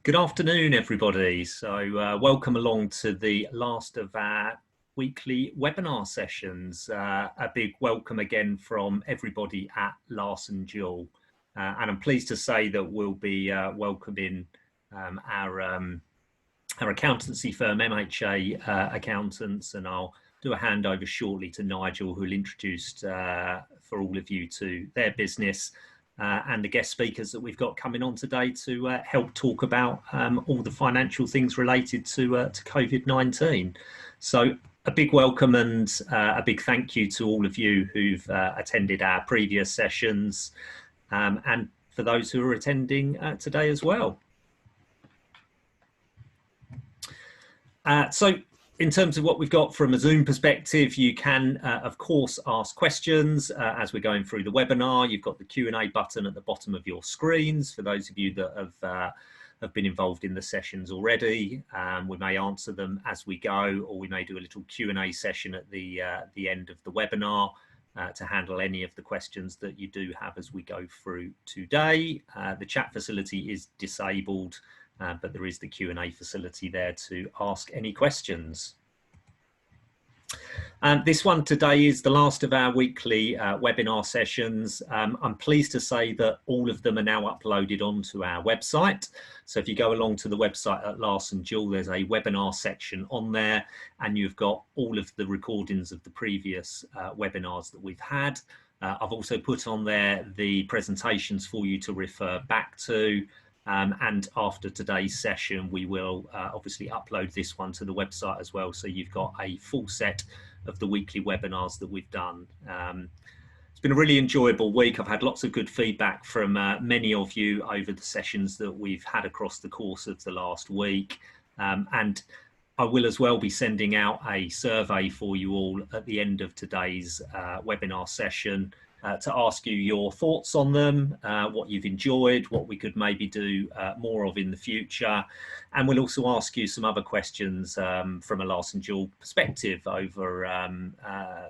Good afternoon, everybody. So welcome along to the last of our weekly webinar sessions. A big welcome again from everybody at Larson-Juhl. And I'm pleased to say that we'll be welcoming our accountancy firm, MHA Accountants, and I'll do a handover shortly to Nigel, who'll introduce for all of you to their business. And the guest speakers that we've got coming on today to help talk about all the financial things related to COVID-19. So a big welcome and a big thank you to all of you who've attended our previous sessions and for those who are attending today as well. So in terms of what we've got from a Zoom perspective, you can, of course, ask questions as we're going through the webinar. You've got the Q&A button at the bottom of your screens for those of you that have been involved in the sessions already. We may answer them as we go, or we may do a little Q&A session at the end of the webinar to handle any of the questions that you do have as we go through today. The chat facility is disabled. But there is the Q&A facility there to ask any questions. This one today is the last of our weekly webinar sessions. I'm pleased to say that all of them are now uploaded onto our website. So if you go along to the website at Larson-Juhl, there's a webinar section on there, and you've got all of the recordings of the previous webinars that we've had. I've also put on there the presentations for you to refer back to. And after today's session, we will obviously upload this one to the website as well. So you've got a full set of the weekly webinars that we've done. It's been a really enjoyable week. I've had lots of good feedback from many of you over the sessions that we've had across the course of the last week. And I will as well be sending out a survey for you all at the end of today's webinar session. To ask you your thoughts on them, what you've enjoyed, what we could maybe do more of in the future. And we'll also ask you some other questions from a Larson-Juhl perspective over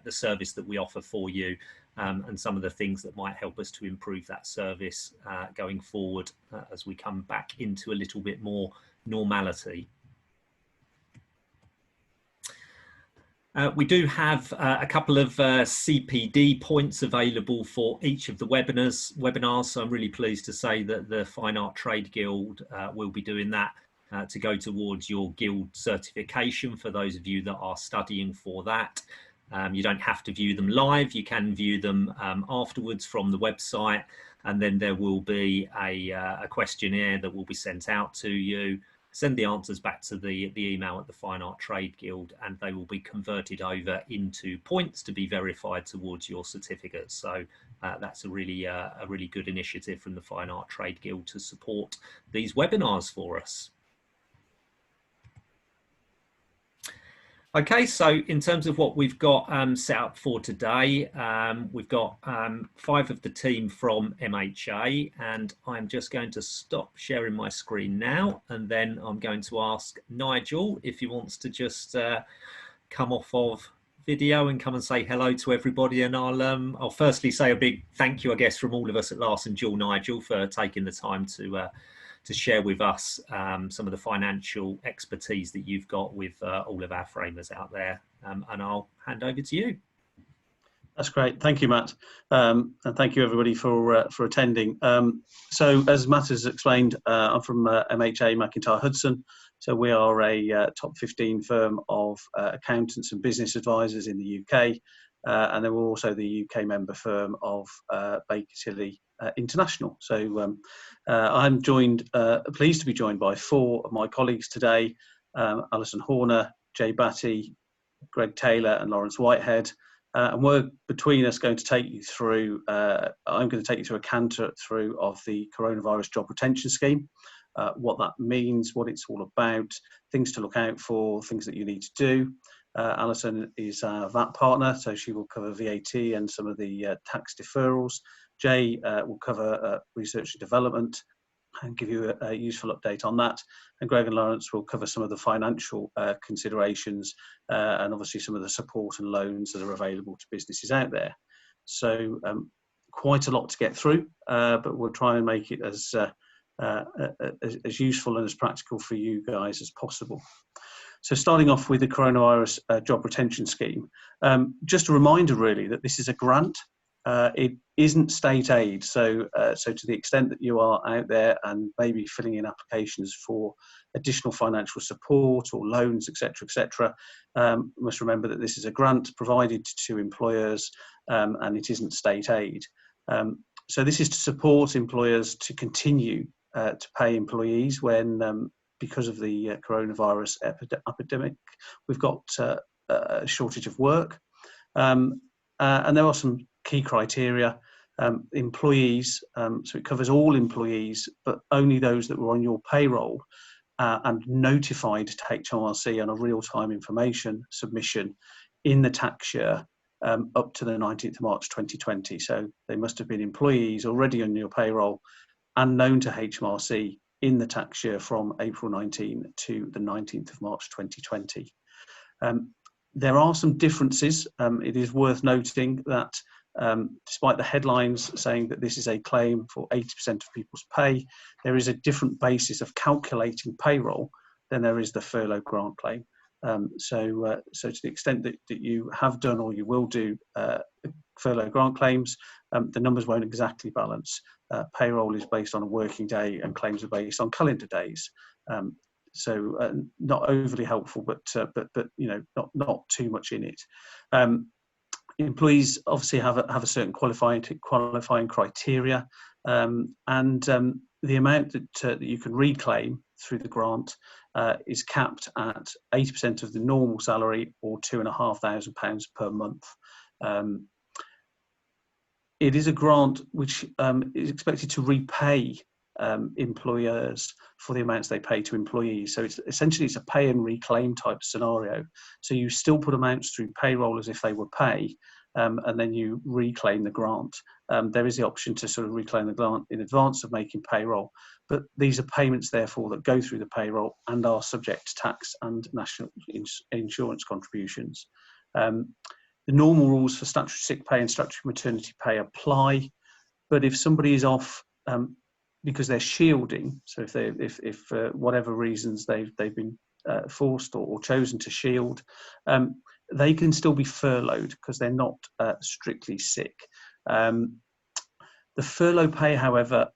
the service that we offer for you and some of the things that might help us to improve that service going forward as we come back into a little bit more normality. We do have a couple of CPD points available for each of the webinars. So I'm really pleased to say that the Fine Art Trade Guild will be doing that to go towards your guild certification for those of you that are studying for that. You don't have to view them live. You can view them afterwards from the website, and then there will be a questionnaire that will be sent out to you. Send the answers back to the email at the Fine Art Trade Guild, and they will be converted over into points to be verified towards your certificate. So that's a really good initiative from the Fine Art Trade Guild to support these webinars for us. Okay, so in terms of what we've got set up for today, we've got 5 of the team from MHA, and I'm just going to stop sharing my screen now, and then I'm going to ask Nigel if he wants to just come off of video and come and say hello to everybody. And I'll firstly say a big thank you, I guess, from all of us at Larson-Juhl, Nigel, for taking the time to share with us some of the financial expertise that you've got with all of our framers out there. And I'll hand over to you. That's great. Thank you, Matt. And thank you, everybody, for attending. So as Matt has explained, I'm from MHA McIntyre Hudson. So we are a top 15 firm of accountants and business advisors in the UK. And then we're also the UK member firm of Baker Tilly International. So I'm pleased to be joined by 4 of my colleagues today: Alison Horner, Jay Batty, Greg Taylor, and Lawrence Whitehead. And we're between us going to take you through. I'm going to take you through a canter through of the Coronavirus Job Retention Scheme, what that means, what it's all about, things to look out for, things that you need to do. Alison is our VAT partner, so she will cover VAT and some of the tax deferrals. Jay will cover research and development and give you a useful update on that. And Greg and Lawrence will cover some of the financial considerations and obviously some of the support and loans that are available to businesses out there. So quite a lot to get through, but we'll try and make it as as useful and as practical for you guys as possible. So starting off with the coronavirus job retention scheme, just a reminder really that this is a grant. It isn't state aid, so to the extent that you are out there and maybe filling in applications for additional financial support or loans, etc., must remember that this is a grant provided to employers, and it isn't state aid. So this is to support employers to continue to pay employees when, because of the coronavirus epidemic, we've got a shortage of work, and there are some key criteria. Employees, so it covers all employees, but only those that were on your payroll and notified to HMRC on a real-time information submission in the tax year up to the 19th of March 2020. So they must have been employees already on your payroll and known to HMRC in the tax year from April 19 to the 19th of March 2020. There are some differences. It is worth noting that despite the headlines saying that this is a claim for 80% of people's pay, there is a different basis of calculating payroll than there is the furlough grant claim. So to the extent that you have done or you will do furlough grant claims, the numbers won't exactly balance. Payroll is based on a working day and claims are based on calendar days. So not overly helpful, but you know, not too much in it. Employees obviously have a certain qualifying criteria, and the amount that you can reclaim through the grant is capped at 80% of the normal salary or £2,500 per month. It is a grant which is expected to repay employers for the amounts they pay to employees. So it's essentially a pay and reclaim type scenario. So you still put amounts through payroll as if they were pay, and then you reclaim the grant. There is the option to sort of reclaim the grant in advance of making payroll, but these are payments therefore that go through the payroll and are subject to tax and national insurance contributions. The normal rules for statutory sick pay and statutory maternity pay apply, but if somebody is off because they're shielding, so if for whatever reasons they've been forced or chosen to shield, they can still be furloughed because they're not strictly sick. The furlough pay, however,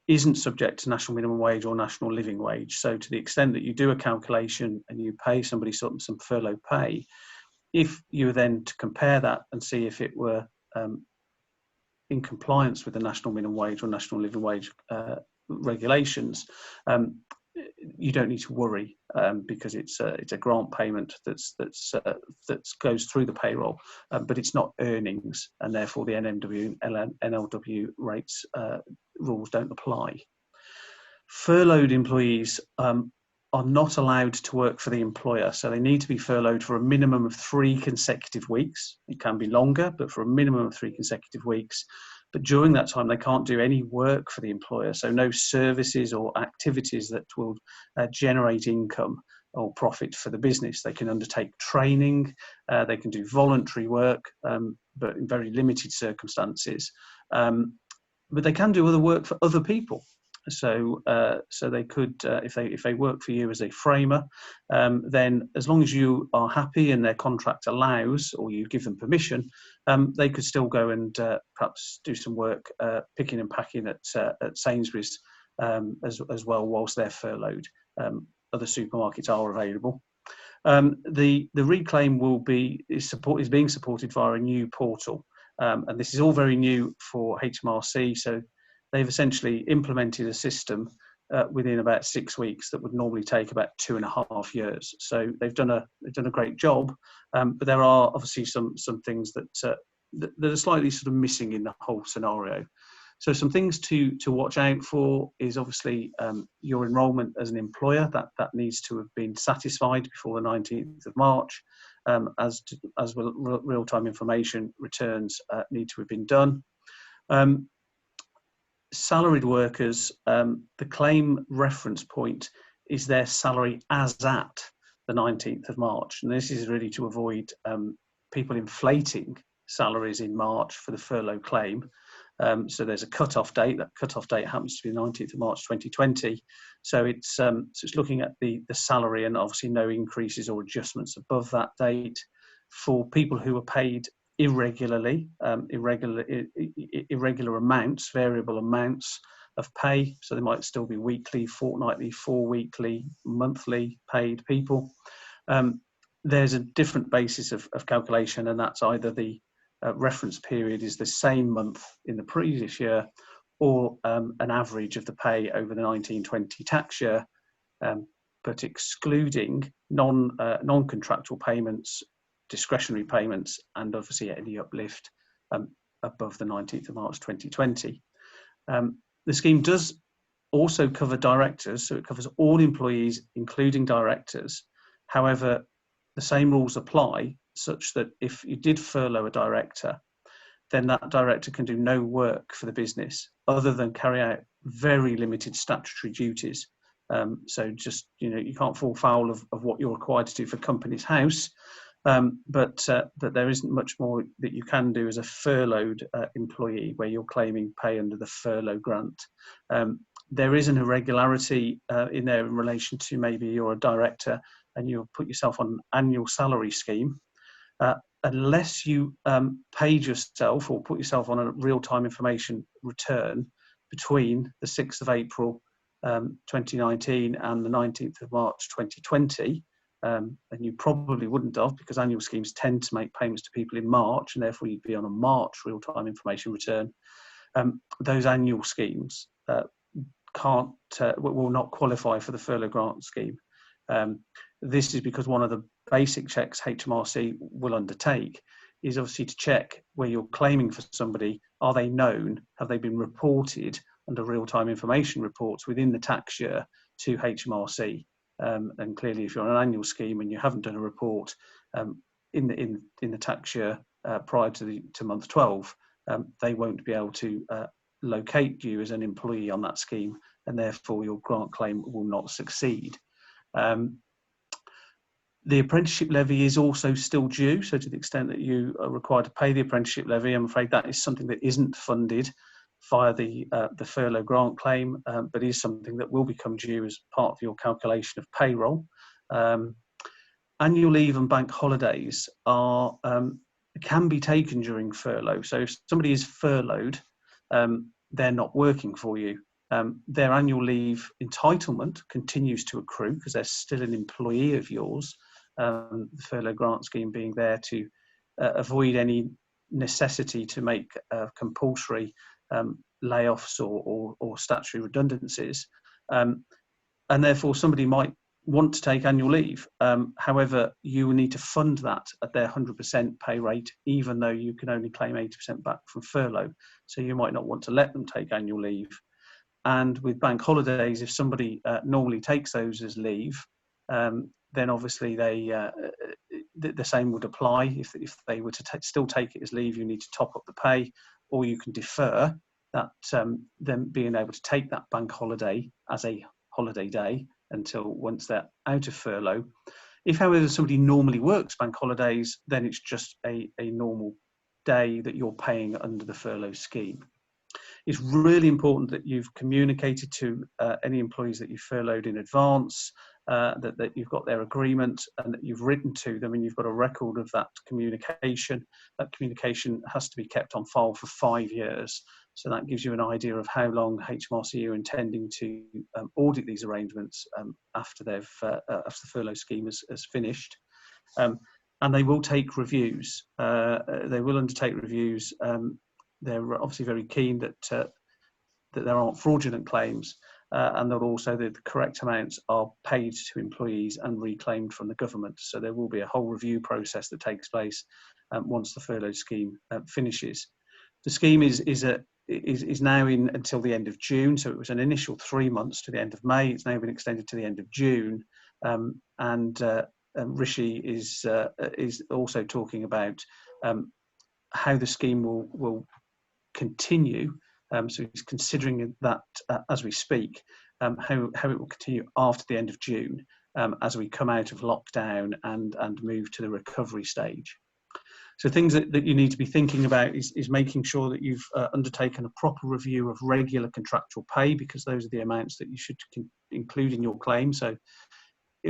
isn't subject to national minimum wage or national living wage. So to the extent that you do a calculation and you pay somebody some furlough pay, if you were then to compare that and see if it were in compliance with the national minimum wage or national living wage regulations, you don't need to worry because it's a grant payment that goes through the payroll, but it's not earnings, and therefore the NMW and NLW rates rules don't apply. Furloughed employees are not allowed to work for the employer, so they need to be furloughed for a minimum of 3 consecutive weeks. It can be longer, but for a minimum of 3 consecutive weeks. But during that time, they can't do any work for the employer, so no services or activities that will generate income or profit for the business. They can undertake training, they can do voluntary work, but in very limited circumstances. But they can do other work for other people. So they could, if they work for you as a framer, then as long as you are happy and their contract allows, or you give them permission, they could still go and perhaps do some work picking and packing at Sainsbury's as well whilst they're furloughed. Other supermarkets are available. The reclaim is being supported via a new portal, and this is all very new for HMRC. So they've essentially implemented a system within about 6 weeks that would normally take about 2.5 years. So they've done a great job, but there are obviously some things that are slightly sort of missing in the whole scenario. So some things to watch out for is obviously your enrolment as an employer. That needs to have been satisfied before the 19th of March, as real-time information returns need to have been done. Salaried workers, the claim reference point is their salary as at the 19th of March. And this is really to avoid people inflating salaries in March for the furlough claim. So there's a cut-off date. That cut-off date happens to be the 19th of March 2020. So it's looking at the salary, and obviously no increases or adjustments above that date. For people who are paid irregularly, irregular amounts, variable amounts of pay, so they might still be weekly, fortnightly, 4-weekly, monthly paid people. There's a different basis of calculation, and that's either the reference period is the same month in the previous year, or an average of the pay over the 1920 tax year, but excluding non-contractual payments, discretionary payments, and obviously any uplift above the 19th of March 2020. The scheme does also cover directors, so it covers all employees, including directors. However, the same rules apply, such that if you did furlough a director, then that director can do no work for the business other than carry out very limited statutory duties. So just, you can't fall foul of what you're required to do for Companies House, but there isn't much more that you can do as a furloughed employee where you're claiming pay under the furlough grant. There is an irregularity in there in relation to maybe you're a director and you'll put yourself on an annual salary scheme. Unless you paid yourself or put yourself on a real-time information return between the 6th of April 2019 and the 19th of March 2020, and you probably wouldn't have, because annual schemes tend to make payments to people in March, and therefore you'd be on a March real-time information return. Those annual schemes will not qualify for the furlough grant scheme. This is because one of the basic checks HMRC will undertake is obviously to check where you're claiming for somebody. Are they known? Have they been reported under real-time information reports within the tax year to HMRC? And clearly, if you're on an annual scheme and you haven't done a report in the tax year prior to month 12, they won't be able to locate you as an employee on that scheme, and therefore your grant claim will not succeed. The apprenticeship levy is also still due, so to the extent that you are required to pay the apprenticeship levy, I'm afraid that is something that isn't funded via the furlough grant claim, but is something that will become due as part of your calculation of payroll. Annual leave and bank holidays can be taken during furlough. So if somebody is furloughed, they're not working for you. Their annual leave entitlement continues to accrue because they're still an employee of yours. The furlough grant scheme being there to avoid any necessity to make compulsory layoffs or statutory redundancies. And therefore somebody might want to take annual leave. However, you will need to fund that at their 100% pay rate, even though you can only claim 80% back from furlough. So you might not want to let them take annual leave. And with bank holidays, if somebody normally takes those as leave, then obviously the same would apply. If they were to still take it as leave, you need to top up the pay, or you can defer that, them being able to take that bank holiday as a holiday day until once they're out of furlough. If, however, somebody normally works bank holidays, then it's just a normal day that you're paying under the furlough scheme. It's really important that you've communicated to any employees that you furloughed in advance, that you've got their agreement and that you've written to them and you've got a record of that communication. That communication has to be kept on file for 5 years. So that gives you an idea of how long HMRC are intending to audit these arrangements after the furlough scheme has finished. And they will take reviews. They will undertake reviews. They're obviously very keen that there aren't fraudulent claims, and that also the correct amounts are paid to employees and reclaimed from the government. So there will be a whole review process that takes place once the furlough scheme finishes. The scheme is now in until the end of June. So it was an initial 3 months to the end of May. It's now been extended to the end of June, and Rishi is also talking about how the scheme will continue. So he's considering that as we speak, how it will continue after the end of June, as we come out of lockdown and move to the recovery stage. So things that you need to be thinking about is making sure that you've undertaken a proper review of regular contractual pay, because those are the amounts that you should include in your claim. So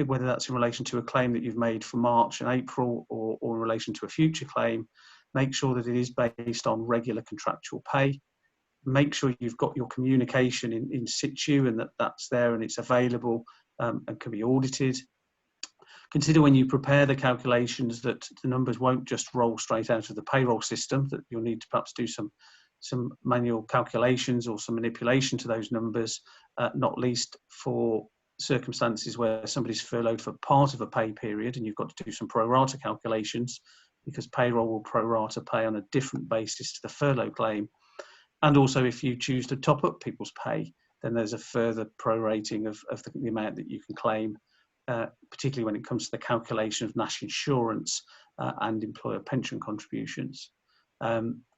whether that's in relation to a claim that you've made for March and April, or in relation to a future claim, make sure that it is based on regular contractual pay. Make sure you've got your communication in situ, and that's there and it's available and can be audited. Consider when you prepare the calculations that the numbers won't just roll straight out of the payroll system, that you'll need to perhaps do some manual calculations or some manipulation to those numbers, not least for circumstances where somebody's furloughed for part of a pay period and you've got to do some pro rata calculations, because payroll will pro rata pay on a different basis to the furlough claim. And also, if you choose to top up people's pay, then there's a further prorating of the amount that you can claim, particularly when it comes to the calculation of national insurance and employer pension contributions.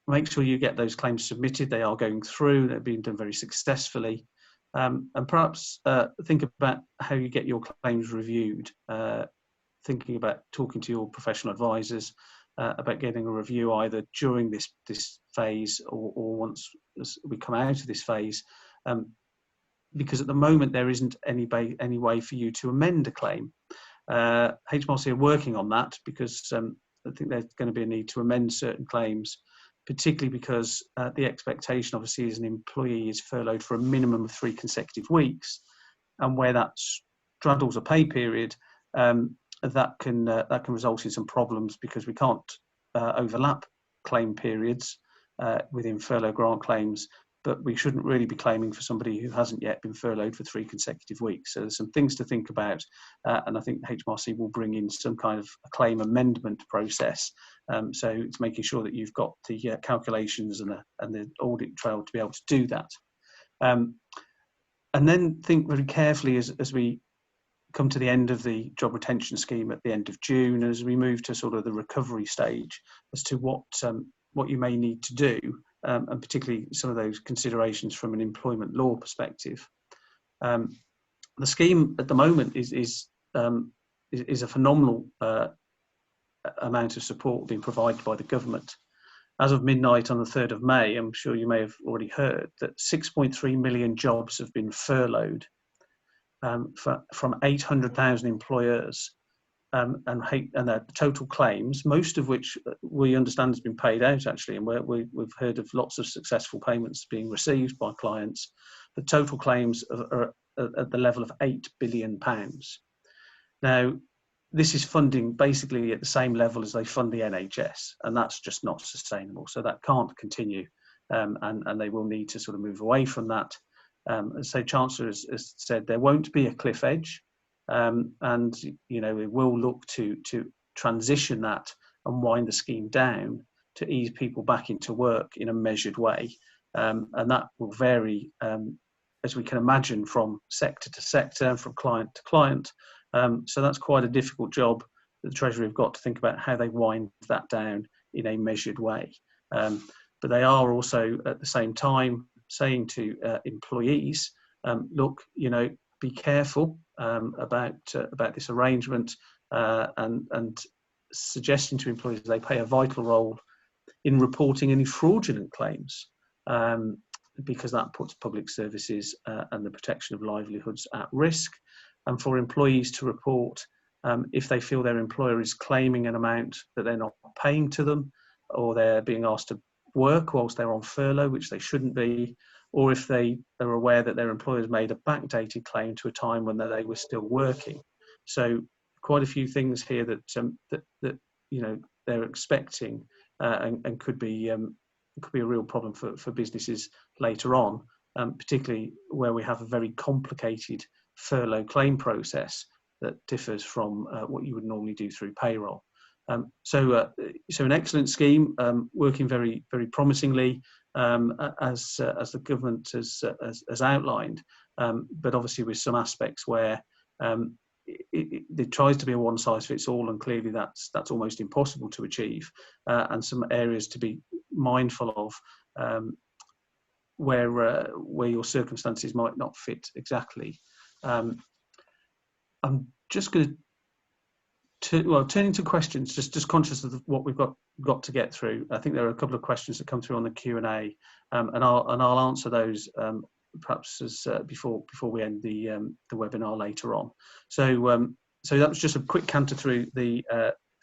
Make sure you get those claims submitted. They are going through, they're being done very successfully. And perhaps think about how you get your claims reviewed, thinking about talking to your professional advisors about getting a review either during this phase or once we come out of this phase. Because at the moment there isn't any way for you to amend a claim. HMRC are working on that, because I think there's going to be a need to amend certain claims, particularly because the expectation obviously is an employee is furloughed for a minimum of 3 consecutive weeks, and where that straddles a pay period, that can result in some problems, because we can't overlap claim periods within furlough grant claims. But we shouldn't really be claiming for somebody who hasn't yet been furloughed for 3 consecutive weeks. So there's some things to think about, and I think HMRC will bring in some kind of a claim amendment process. So it's making sure that you've got the calculations and the audit trail to be able to do that. And then think very carefully as we come to the end of the job retention scheme at the end of June, as we move to sort of the recovery stage, as to what you may need to do. And particularly some of those considerations from an employment law perspective. The scheme at the moment is a phenomenal amount of support being provided by the government. As of midnight on the 3rd of May, I'm sure you may have already heard that 6.3 million jobs have been furloughed from 800,000 employers. And the total claims, most of which we understand has been paid out actually, and we've heard of lots of successful payments being received by clients. The total claims are at the level of £8 billion. Now, this is funding basically at the same level as they fund the NHS, and that's just not sustainable. So that can't continue, and they will need to sort of move away from that. As the Chancellor has said, there won't be a cliff edge. And we will look to transition that and wind the scheme down to ease people back into work in a measured way, and that will vary, as we can imagine, from sector to sector and from client to client. So that's quite a difficult job that the Treasury have got to think about how they wind that down in a measured way. But they are also at the same time saying to employees, look, be careful about this arrangement, and suggesting to employees they play a vital role in reporting any fraudulent claims, because that puts public services and the protection of livelihoods at risk. And for employees to report if they feel their employer is claiming an amount that they're not paying to them, or they're being asked to work whilst they're on furlough, which they shouldn't be, or if they are aware that their employers made a backdated claim to a time when they were still working. So quite a few things here that they're expecting, and could be a real problem for businesses later on, particularly where we have a very complicated furlough claim process that differs from what you would normally do through payroll. So an excellent scheme, working very, very promisingly, as the government has outlined, but obviously with some aspects where it tries to be a one-size-fits-all, and clearly that's almost impossible to achieve, and some areas to be mindful of, where your circumstances might not fit exactly. I'm just going to Turning to questions, just conscious of what we've got to get through. I think there are a couple of questions that come through on the Q&A, and I'll answer those perhaps as before we end the webinar later on. So that was just a quick canter through the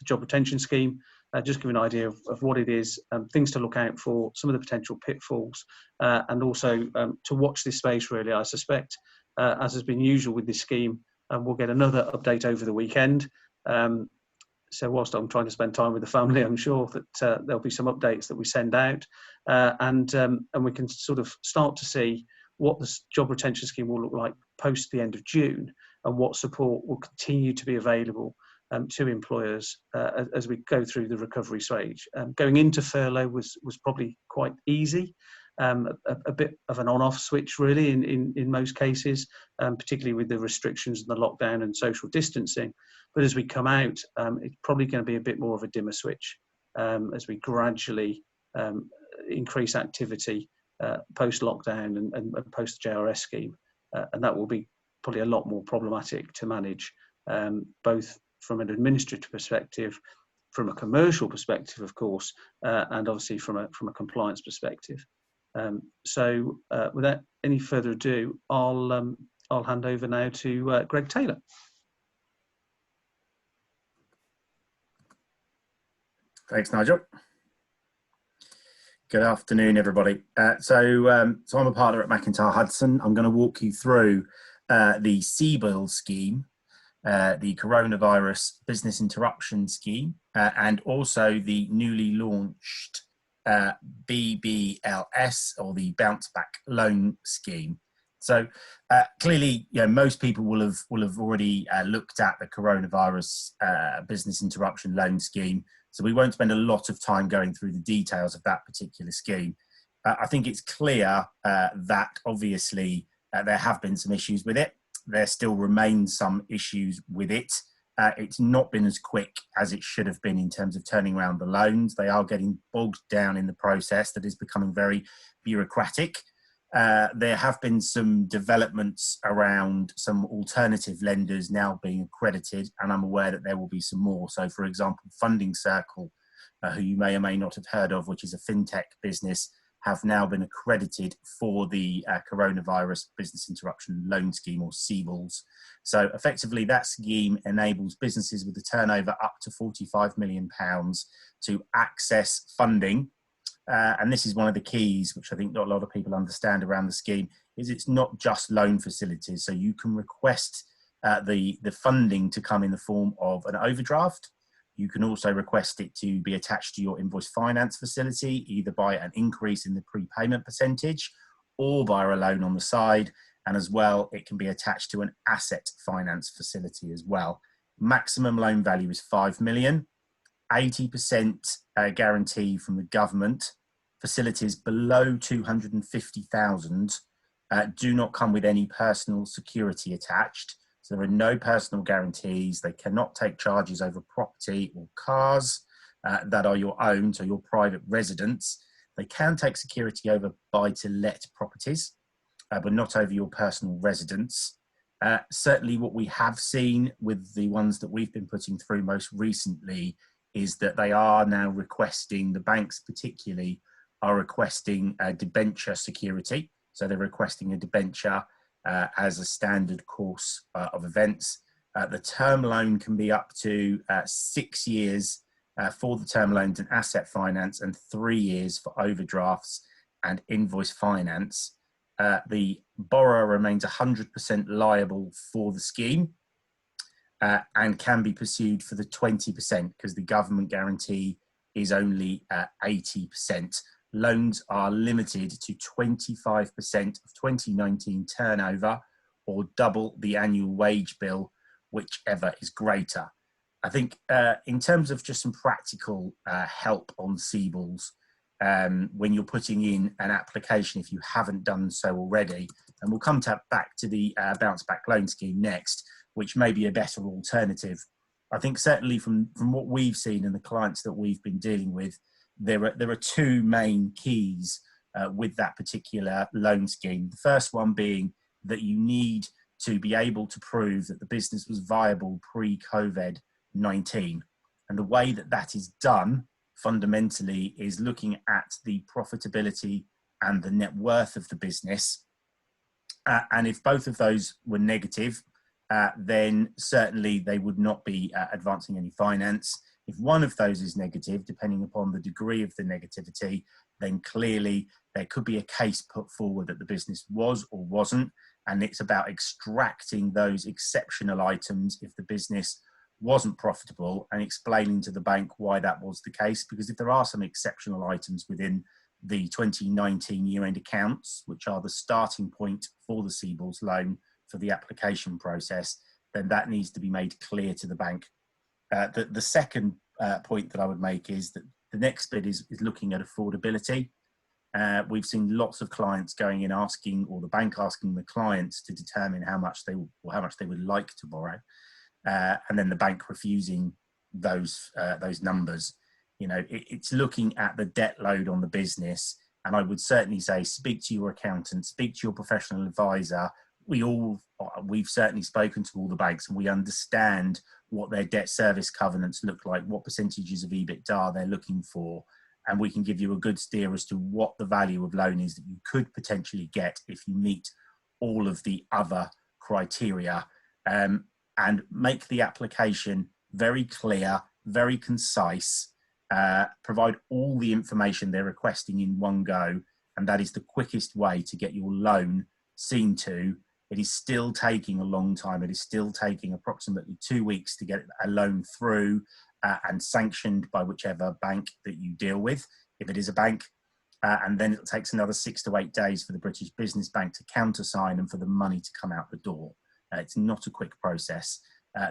job retention scheme, just give an idea of what it is, things to look out for, some of the potential pitfalls, and also to watch this space really. I suspect, as has been usual with this scheme, we'll get another update over the weekend. So whilst I'm trying to spend time with the family, I'm sure that there'll be some updates that we send out, and we can sort of start to see what the job retention scheme will look like post the end of June, and what support will continue to be available to employers as we go through the recovery stage. Going into furlough was probably quite easy. A bit of an on-off switch really in most cases, particularly with the restrictions and the lockdown and social distancing. But as we come out, it's probably going to be a bit more of a dimmer switch as we gradually increase activity post-lockdown and post JRS scheme. And that will be probably a lot more problematic to manage, both from an administrative perspective, from a commercial perspective, of course, and obviously from a compliance perspective. So without any further ado, I'll hand over now to Greg Taylor. Thanks, Nigel. Good afternoon, everybody. So I'm a partner at McIntyre Hudson. I'm going to walk you through the CBIL scheme, the Coronavirus Business Interruption Scheme, and also the newly launched BBLS, or the Bounce Back Loan Scheme. So clearly, most people will have already looked at the Coronavirus Business Interruption Loan Scheme. So we won't spend a lot of time going through the details of that particular scheme. I think it's clear that obviously there have been some issues with it. There still remain some issues with it. It's not been as quick as it should have been in terms of turning around the loans. They are getting bogged down in the process that is becoming very bureaucratic. There have been some developments around some alternative lenders now being accredited, and I'm aware that there will be some more. So, for example, Funding Circle, who you may or may not have heard of, which is a fintech business, have now been accredited for the Coronavirus Business Interruption Loan Scheme, or CBILS. So effectively, that scheme enables businesses with a turnover up to £45 million to access funding. And this is one of the keys, which I think not a lot of people understand around the scheme, is it's not just loan facilities. So you can request the funding to come in the form of an overdraft. You can also request it to be attached to your invoice finance facility, either by an increase in the prepayment percentage or by a loan on the side. And as well, it can be attached to an asset finance facility as well. Maximum loan value is 5 million, 80% guarantee from the government. Facilities below 250,000 do not come with any personal security attached. So there are no personal guarantees. They cannot take charges over property or cars that are your own, so your private residence. They can take security over buy-to-let properties, but not over your personal residence. Certainly what we have seen with the ones that we've been putting through most recently is that they are now requesting, the banks particularly, are requesting a debenture security. So they're requesting a debenture as a standard course of events. The term loan can be up to 6 years for the term loans and asset finance, and 3 years for overdrafts and invoice finance. The borrower remains 100% liable for the scheme and can be pursued for the 20% because the government guarantee is only 80%. Loans are limited to 25% of 2019 turnover or double the annual wage bill, whichever is greater. I think in terms of just some practical help on CBILS, when you're putting in an application, if you haven't done so already, and we'll come back to the Bounce Back Loan Scheme next, which may be a better alternative. I think certainly from what we've seen and the clients that we've been dealing with, there are two main keys with that particular loan scheme. The first one being that you need to be able to prove that the business was viable pre-COVID 19. And the way that that is done fundamentally is looking at the profitability and the net worth of the business. And if both of those were negative, then certainly they would not be advancing any finance. If one of those is negative, depending upon the degree of the negativity, then clearly there could be a case put forward that the business was or wasn't. And it's about extracting those exceptional items if the business wasn't profitable and explaining to the bank why that was the case. Because if there are some exceptional items within the 2019 year-end accounts, which are the starting point for the Seaballs loan for the application process, then that needs to be made clear to the bank. The second point that I would make is that the next bit is looking at affordability. We've seen lots of clients going in asking, or the bank asking the clients to determine how much they would like to borrow, and then the bank refusing those numbers. You know, it's looking at the debt load on the business, and I would certainly say speak to your accountant, speak to your professional advisor. We've certainly spoken to all the banks, and we understand what their debt service covenants look like, what percentages of EBITDA they're looking for, and we can give you a good steer as to what the value of loan is that you could potentially get if you meet all of the other criteria, and make the application very clear, very concise, provide all the information they're requesting in one go, and that is the quickest way to get your loan seen to. It is still taking a long time. It is still taking approximately 2 weeks to get a loan through and sanctioned by whichever bank that you deal with, if it is a bank. And then it takes another 6 to 8 days for the British Business Bank to countersign and for the money to come out the door. It's not a quick process.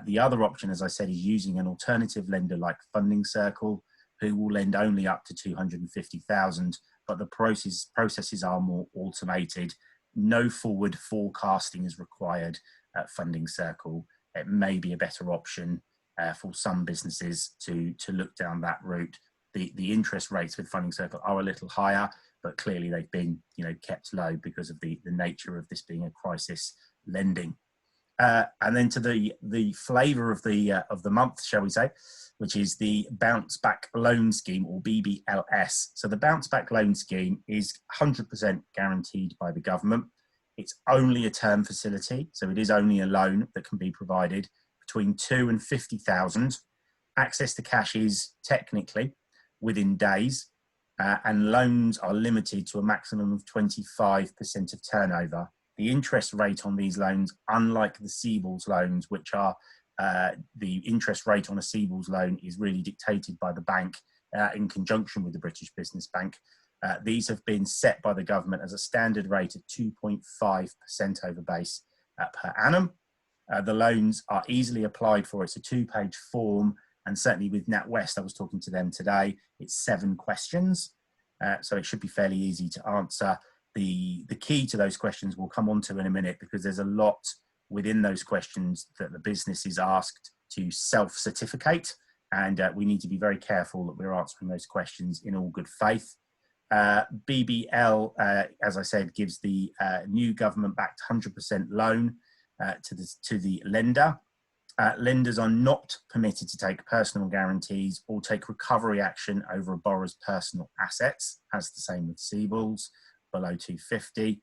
The other option, as I said, is using an alternative lender like Funding Circle, who will lend only up to 250,000, but the processes are more automated. No forward forecasting is required at Funding Circle. It may be a better option for some businesses to look down that route. The interest rates with Funding Circle are a little higher, but clearly they've been kept low because of the nature of this being a crisis lending. And then to the flavour of the month, shall we say, which is the Bounce Back Loan Scheme, or BBLS. So the Bounce Back Loan Scheme is 100% guaranteed by the government. It's only a term facility, so it is only a loan that can be provided between 2 and 50,000. Access to cash is technically within days, and loans are limited to a maximum of 25% of turnover. The interest rate on these loans, unlike the Seaballs loans, which are the interest rate on a Seaballs loan is really dictated by the bank in conjunction with the British Business Bank. These have been set by the government as a standard rate of 2.5% over base per annum. The loans are easily applied for. It's a 2-page form, and certainly with NatWest, I was talking to them today, it's 7 questions. So it should be fairly easy to answer. The key to those questions we'll come on to in a minute, because there's a lot within those questions that the business is asked to self-certificate, and we need to be very careful that we're answering those questions in all good faith. BBL, as I said, gives the new government-backed 100% loan to the lender. Lenders are not permitted to take personal guarantees or take recovery action over a borrower's personal assets, as the same with Seaballs, below 250.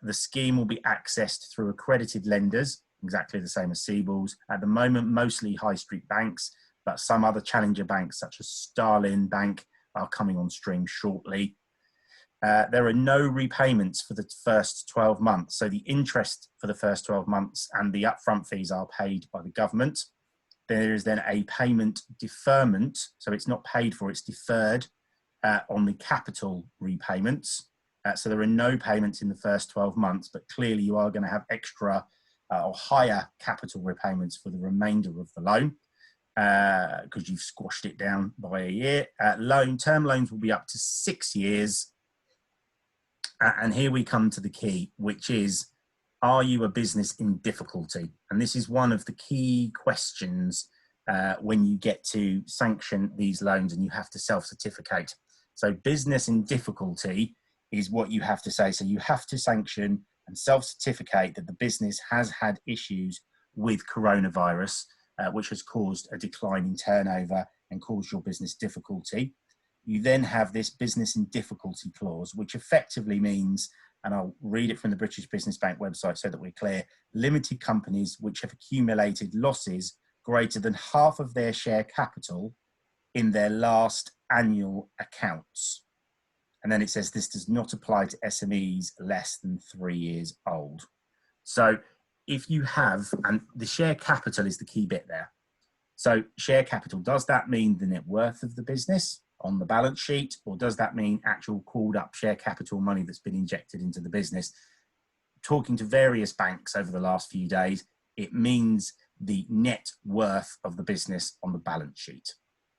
The scheme will be accessed through accredited lenders, exactly the same as Seaballs. At the moment, mostly high street banks, but some other challenger banks such as Starlin Bank are coming on stream shortly. There are no repayments for the first 12 months. So the interest for the first 12 months and the upfront fees are paid by the government. There is then a payment deferment. So it's not paid for, it's deferred on the capital repayments. So there are no payments in the first 12 months, but clearly you are going to have extra or higher capital repayments for the remainder of the loan because you've squashed it down by a year. Term loans will be up to 6 years. And here we come to the key, which is, are you a business in difficulty? And this is one of the key questions when you get to sanction these loans and you have to self-certificate. So business in difficulty is what you have to say. So you have to sanction and self-certificate that the business has had issues with coronavirus. which has caused a decline in turnover and caused your business difficulty. You then have this business in difficulty clause, which effectively means, and I'll read it from the British Business Bank website so that we're clear, limited companies which have accumulated losses greater than half of their share capital in their last annual accounts. And then it says this does not apply to SMEs less than 3 years old. So if you have, and the share capital is the key bit there. So share capital, does that mean the net worth of the business on the balance sheet, or does that mean actual called up share capital money that's been injected into the business? Talking to various banks over the last few days, it means the net worth of the business on the balance sheet.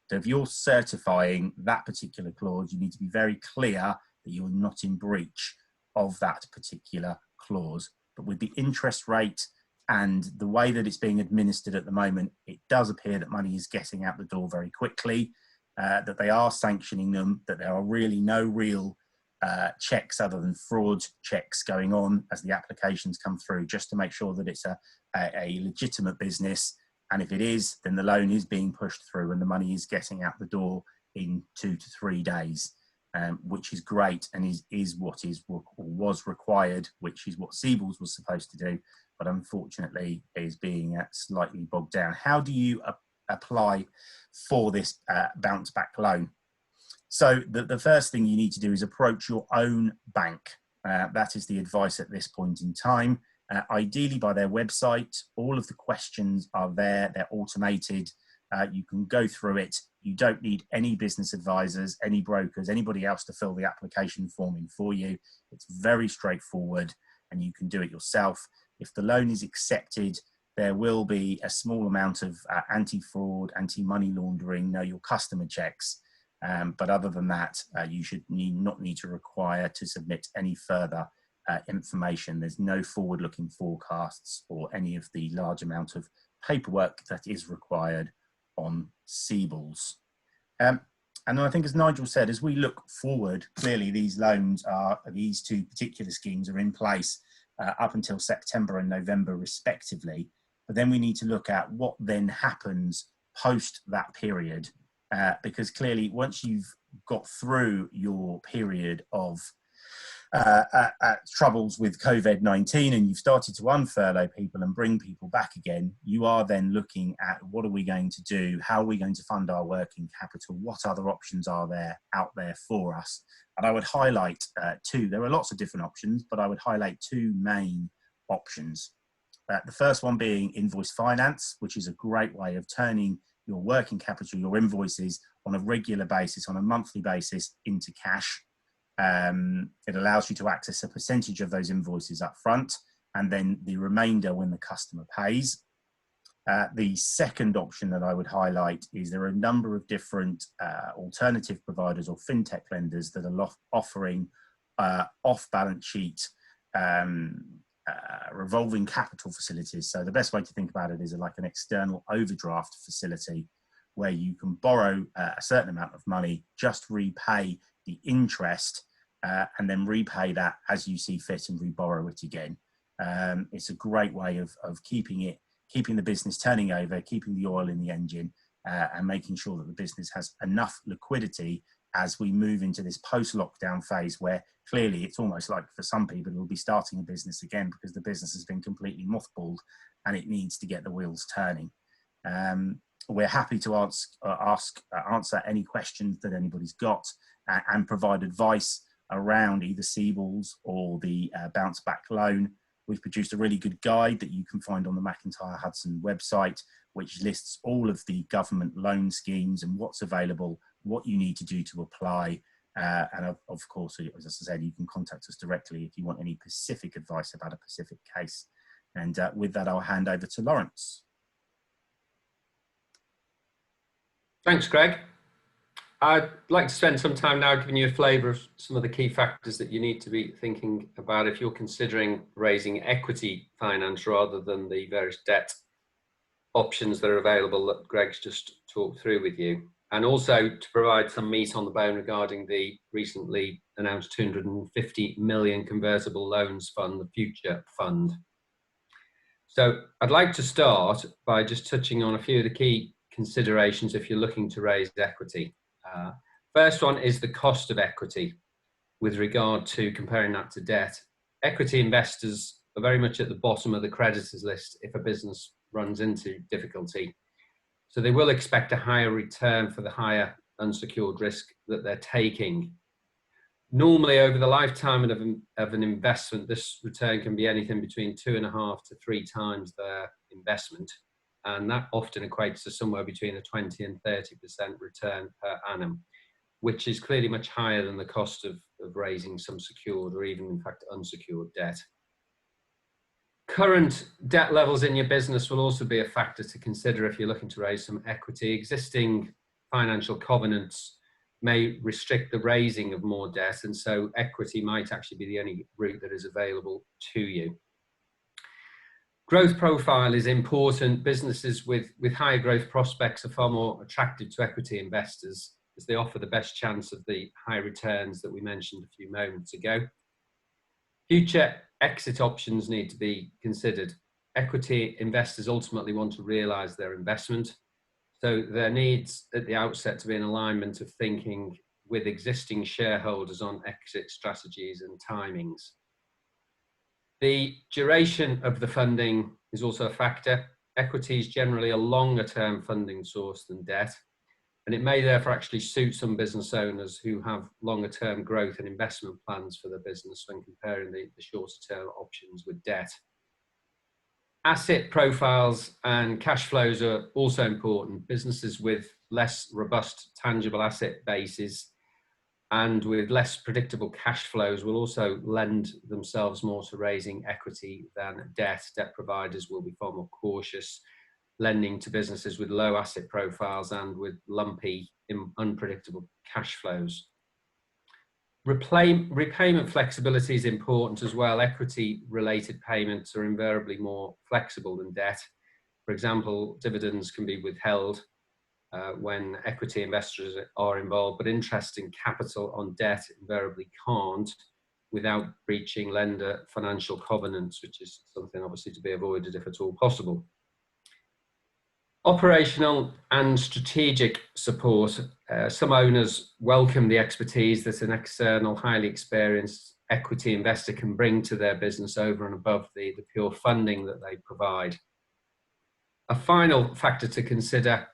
So if you're certifying that particular clause, you need to be very clear that you're not in breach of that particular clause. But with the interest rate and the way that it's being administered at the moment, it does appear that money is getting out the door very quickly, that they are sanctioning them, that there are really no real checks other than fraud checks going on as the applications come through, just to make sure that it's a legitimate business. And if it is, then the loan is being pushed through and the money is getting out the door in 2 to 3 days, which is great and is what was required, which is what Siebel's was supposed to do, but unfortunately is being slightly bogged down. How do you apply for this bounce back loan? So the first thing you need to do is approach your own bank. That is the advice at this point in time. Ideally by their website. All of the questions are there, they're automated. You can go through it. You don't need any business advisors, any brokers, anybody else to fill the application form in for you. It's very straightforward and you can do it yourself. If the loan is accepted, there will be a small amount of anti-fraud, anti-money laundering, know your customer checks. But other than that, you should not need to require to submit any further information. There's no forward-looking forecasts or any of the large amount of paperwork that is required on Siebel's. And I think, as Nigel said, as we look forward, clearly these two particular schemes are in place up until September and November respectively. But then we need to look at what then happens post that period, because clearly once you've got through your period of troubles with COVID-19 and you've started to unfurlough people and bring people back again, you are then looking at what are we going to do? How are we going to fund our working capital? What other options are there out there for us? And I would highlight two. There are lots of different options, but I would highlight two main options. The first one being invoice finance, which is a great way of turning your working capital, your invoices on a regular basis, on a monthly basis into cash. It allows you to access a percentage of those invoices up front and then the remainder when the customer pays. The second option that I would highlight is there are a number of different alternative providers or fintech lenders that are offering off-balance sheet revolving capital facilities. So the best way to think about it is like an external overdraft facility where you can borrow a certain amount of money, just repay the interest and then repay that as you see fit and reborrow it again. It's a great way of keeping the business turning over, keeping the oil in the engine, and making sure that the business has enough liquidity as we move into this post-lockdown phase where clearly it's almost like for some people it will be starting a business again because the business has been completely mothballed and it needs to get the wheels turning. We're happy to answer any questions that anybody's got and provide advice around either Siebel's or the bounce back loan. We've produced a really good guide that you can find on the McIntyre Hudson website, which lists all of the government loan schemes and what's available, what you need to do to apply. And of course, as I said, you can contact us directly if you want any specific advice about a specific case. And with that, I'll hand over to Lawrence. Thanks, Greg. I'd like to spend some time now giving you a flavour of some of the key factors that you need to be thinking about if you're considering raising equity finance rather than the various debt options that are available that Greg's just talked through with you. And also to provide some meat on the bone regarding the recently announced 250 million convertible loans fund, the Future Fund. So I'd like to start by just touching on a few of the key considerations if you're looking to raise equity. First one is the cost of equity with regard to comparing that to debt. Equity investors are very much at the bottom of the creditors list if a business runs into difficulty. So they will expect a higher return for the higher unsecured risk that they're taking. Normally, over the lifetime of an investment, this return can be anything between 2.5 to 3 times their investment. And that often equates to somewhere between a 20 and 30% return per annum, which is clearly much higher than the cost of raising some secured or even, in fact, unsecured debt. Current debt levels in your business will also be a factor to consider if you're looking to raise some equity. Existing financial covenants may restrict the raising of more debt, and so equity might actually be the only route that is available to you. Growth profile is important. Businesses with higher growth prospects are far more attractive to equity investors as they offer the best chance of the high returns that we mentioned a few moments ago. Future exit options need to be considered. Equity investors ultimately want to realize their investment, so there needs at the outset to be an alignment of thinking with existing shareholders on exit strategies and timings. The duration of the funding is also a factor. Equity is generally a longer term funding source than debt, and it may therefore actually suit some business owners who have longer term growth and investment plans for their business when comparing the shorter term options with debt. Asset profiles and cash flows are also important. Businesses with less robust tangible asset bases and with less predictable cash flows will also lend themselves more to raising equity than debt. Debt providers will be far more cautious lending to businesses with low asset profiles and with lumpy, unpredictable cash flows. Repayment flexibility is important as well. Equity-related payments are invariably more flexible than debt. For example, dividends can be withheld when equity investors are involved, but interest in capital on debt invariably can't without breaching lender financial covenants, which is something obviously to be avoided if at all possible. Operational and strategic support. Some owners welcome the expertise that an external, highly experienced equity investor can bring to their business over and above the pure funding that they provide. A final factor to consider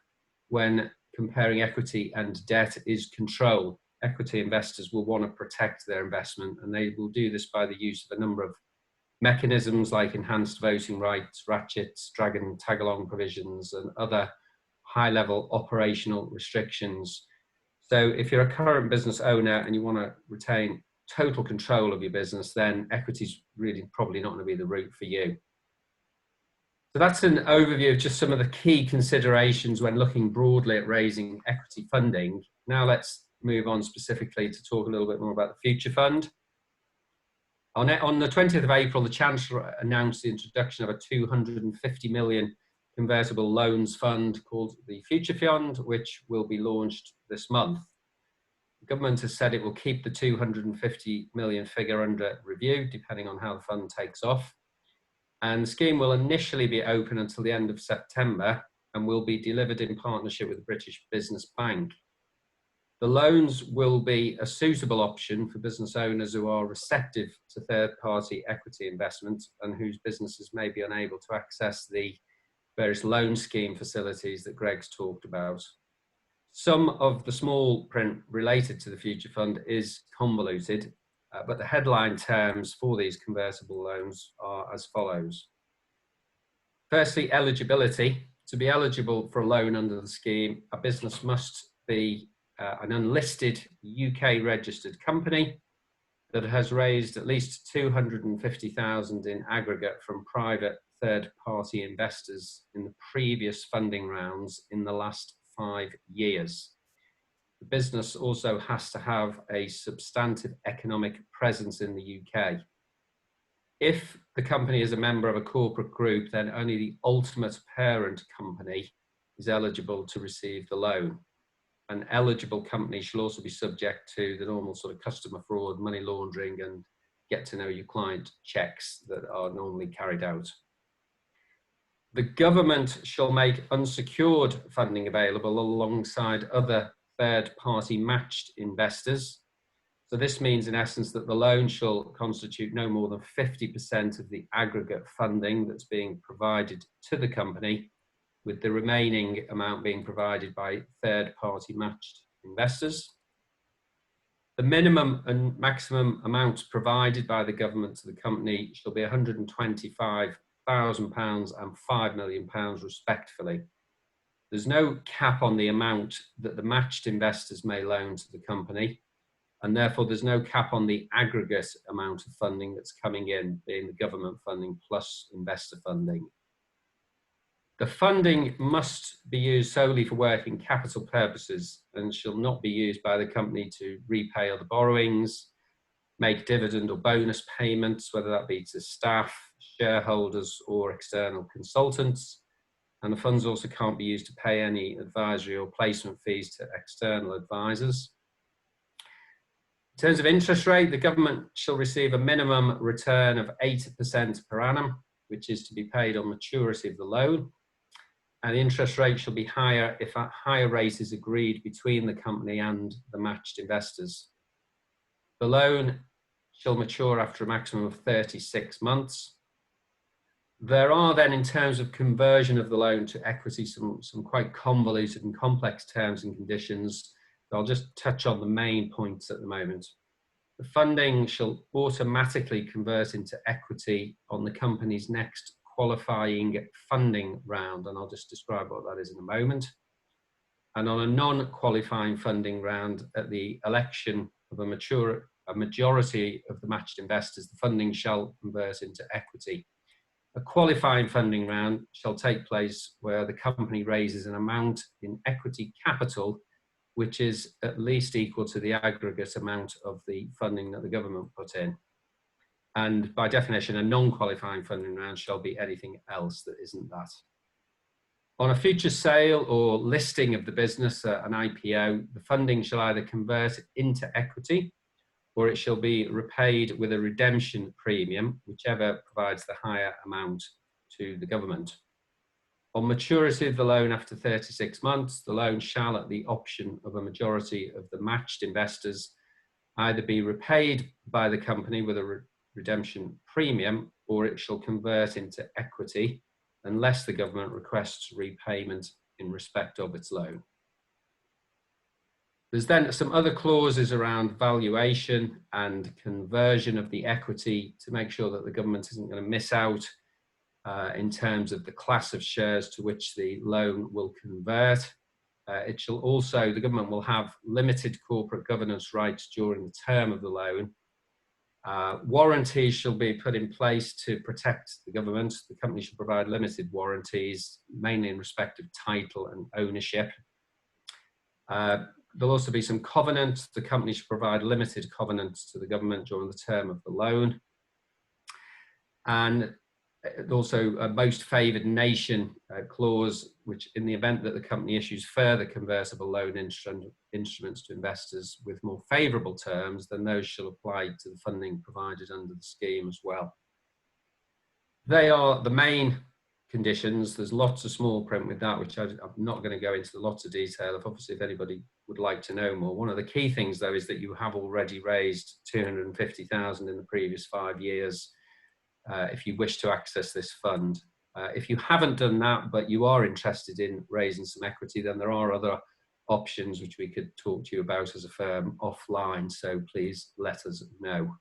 when comparing equity and debt is control. Equity investors will want to protect their investment, and they will do this by the use of a number of mechanisms like enhanced voting rights, ratchets, dragon tag-along provisions, and other high-level operational restrictions. So if you're a current business owner and you want to retain total control of your business, then equity is really probably not going to be the route for you. So that's an overview of just some of the key considerations when looking broadly at raising equity funding. Now let's move on specifically to talk a little bit more about the Future Fund. On the 20th of April, the Chancellor announced the introduction of a 250 million convertible loans fund called the Future Fund, which will be launched this month. The government has said it will keep the 250 million figure under review, depending on how the fund takes off. And the scheme will initially be open until the end of September and will be delivered in partnership with the British Business Bank. The loans will be a suitable option for business owners who are receptive to third-party equity investment and whose businesses may be unable to access the various loan scheme facilities that Greg's talked about. Some of the small print related to the Future Fund is convoluted, but the headline terms for these convertible loans are as follows. Firstly, eligibility. To be eligible for a loan under the scheme, a business must be an unlisted UK registered company that has raised at least 250,000 in aggregate from private third-party investors in the previous funding rounds in the last 5 years. The business also has to have a substantive economic presence in the UK. If the company is a member of a corporate group, then only the ultimate parent company is eligible to receive the loan. An eligible company shall also be subject to the normal sort of customer fraud, money laundering, and get to know your client checks that are normally carried out. The government shall make unsecured funding available alongside other third-party matched investors. So this means in essence that the loan shall constitute no more than 50% of the aggregate funding that's being provided to the company, with the remaining amount being provided by third-party matched investors. The minimum and maximum amounts provided by the government to the company shall be £125,000 and £5 million respectively. There's no cap on the amount that the matched investors may loan to the company, and therefore there's no cap on the aggregate amount of funding that's coming in, being the government funding plus investor funding. The funding must be used solely for working capital purposes and shall not be used by the company to repay other borrowings, make dividend or bonus payments, whether that be to staff, shareholders, or external consultants. And the funds also can't be used to pay any advisory or placement fees to external advisors. In terms of interest rate, the government shall receive a minimum return of 8% per annum, which is to be paid on maturity of the loan. And the interest rate shall be higher if a higher rate is agreed between the company and the matched investors. The loan shall mature after a maximum of 36 months. There are then, in terms of conversion of the loan to equity, some quite convoluted and complex terms and conditions. I'll just touch on the main points at the moment. The funding shall automatically convert into equity on the company's next qualifying funding round, and I'll just describe what that is in a moment. And on a non-qualifying funding round, at the election of a majority of the matched investors, the funding shall convert into equity. A qualifying funding round shall take place where the company raises an amount in equity capital which is at least equal to the aggregate amount of the funding that the government put in. And by definition, a non-qualifying funding round shall be anything else that isn't that. On a future sale or listing of the business, an IPO, the funding shall either convert into equity or it shall be repaid with a redemption premium, whichever provides the higher amount to the government. On maturity of the loan after 36 months, the loan shall, at the option of a majority of the matched investors, either be repaid by the company with a redemption premium, or it shall convert into equity unless the government requests repayment in respect of its loan. There's then some other clauses around valuation and conversion of the equity to make sure that the government isn't going to miss out in terms of the class of shares to which the loan will convert. It shall also, the government will have limited corporate governance rights during the term of the loan. Warranties shall be put in place to protect the government. The company shall provide limited warranties, mainly in respect of title and ownership. There'll also be some covenants. The company should provide limited covenants to the government during the term of the loan. And also a most favoured nation clause, which in the event that the company issues further convertible loan instruments to investors with more favourable terms, then those shall apply to the funding provided under the scheme as well. They are the main conditions. There's lots of small print with that, which I'm not going to go into lots of detail. Obviously, if anybody would like to know more. One of the key things, though, is that you have already raised $250,000 in the previous 5 years. If you wish to access this fund. If you haven't done that, but you are interested in raising some equity, then there are other options which we could talk to you about as a firm offline, so please let us know.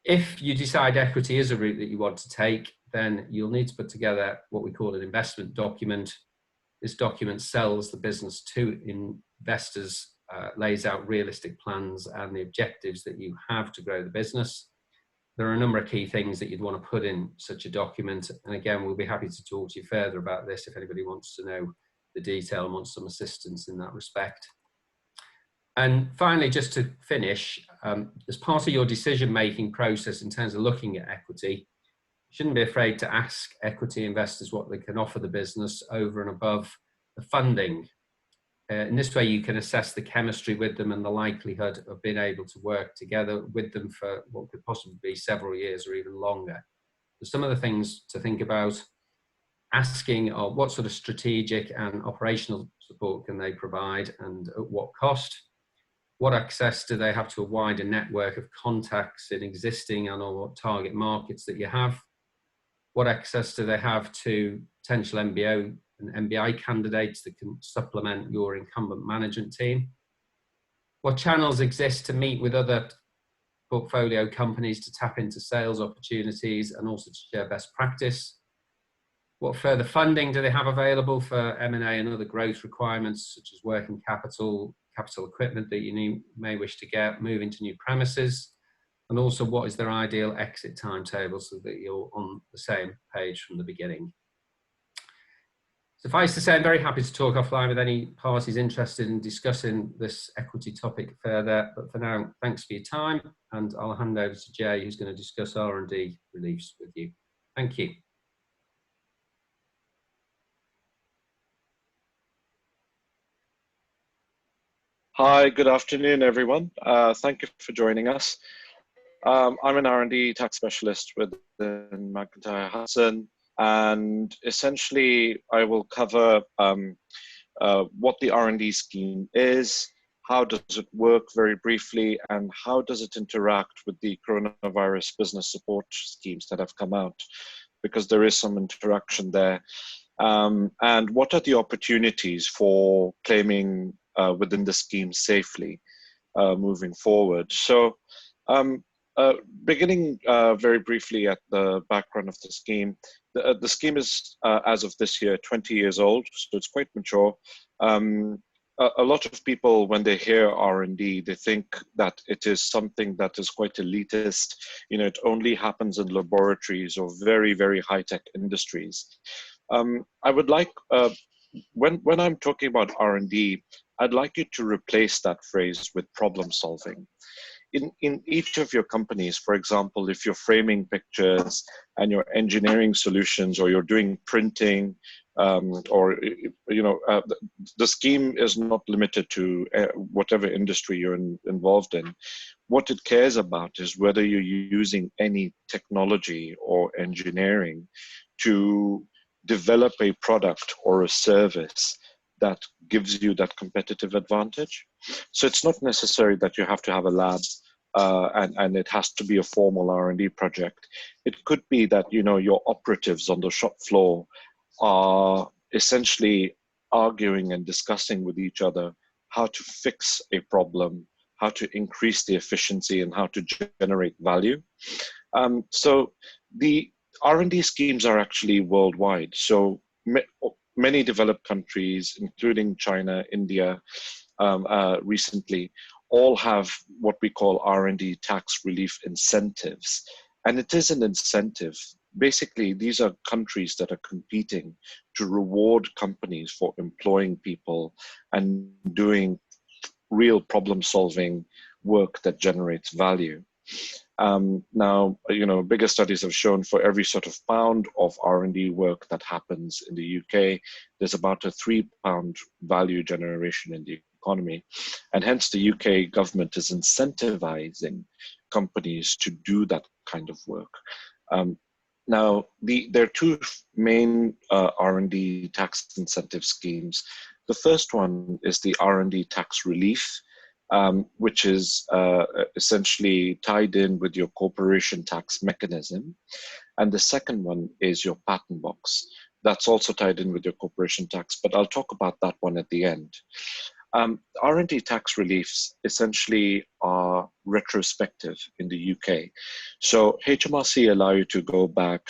If you decide equity is a route that you want to take, then you'll need to put together what we call an investment document. This document sells the business to investors, lays out realistic plans and the objectives that you have to grow the business. There are a number of key things that you'd want to put in such a document. And again, we'll be happy to talk to you further about this if anybody wants to know the detail and wants some assistance in that respect. And finally, just to finish, as part of your decision-making process in terms of looking at equity, you shouldn't be afraid to ask equity investors what they can offer the business over and above the funding. In this way, you can assess the chemistry with them and the likelihood of being able to work together with them for what could possibly be several years or even longer. So some of the things to think about: asking what sort of strategic and operational support can they provide and at what cost? What access do they have to a wider network of contacts in existing and or target markets that you have? What access do they have to potential MBO and MBI candidates that can supplement your incumbent management team? What channels exist to meet with other portfolio companies to tap into sales opportunities and also to share best practice? What further funding do they have available for M&A and other growth requirements, such as working capital, capital equipment that you may wish to get, moving to new premises? And also, what is their ideal exit timetable so that you're on the same page from the beginning? Suffice to say, I'm very happy to talk offline with any parties interested in discussing this equity topic further. But for now, thanks for your time, and I'll hand over to Jay, who's going to discuss R&D reliefs with you. Thank you. Hi, good afternoon, everyone. Thank you for joining us. I'm an R&D tax specialist within McIntyre Hudson, and essentially I will cover what the R&D scheme is, how does it work very briefly, and how does it interact with the coronavirus business support schemes that have come out, because there is some interaction there. And what are the opportunities for claiming within the scheme safely moving forward. So beginning very briefly at the background of the scheme, the scheme is, as of this year, 20 years old, so it's quite mature. A lot of people, when they hear R&D, they think that it is something that is quite elitist. You know, it only happens in laboratories or very, very high-tech industries. I would like, when I'm talking about R&D, I'd like you to replace that phrase with problem solving. In each of your companies, for example, if you're framing pictures and you're engineering solutions, or you're doing printing, or the scheme is not limited to whatever industry you're involved in. What it cares about is whether you're using any technology or engineering to develop a product or a service that gives you that competitive advantage. So it's not necessary that you have to have a lab and it has to be a formal R&D project. It could be that, you know, your operatives on the shop floor are essentially arguing and discussing with each other how to fix a problem, how to increase the efficiency, and how to generate value. So the R&D schemes are actually worldwide. So many developed countries, including China, India, recently, all have what we call R&D tax relief incentives. And it is an incentive. Basically, these are countries that are competing to reward companies for employing people and doing real problem-solving work that generates value. Now, you know, bigger studies have shown for every sort of pound of R&D work that happens in the UK, there's about a £3 value generation in the economy. And hence the UK government is incentivizing companies to do that kind of work. Now, there are two main R&D tax incentive schemes. The first one is the R&D tax relief, which is essentially tied in with your corporation tax mechanism. And the second one is your patent box. That's also tied in with your corporation tax, but I'll talk about that one at the end. R&D tax reliefs essentially are retrospective in the UK. So HMRC allow you to go back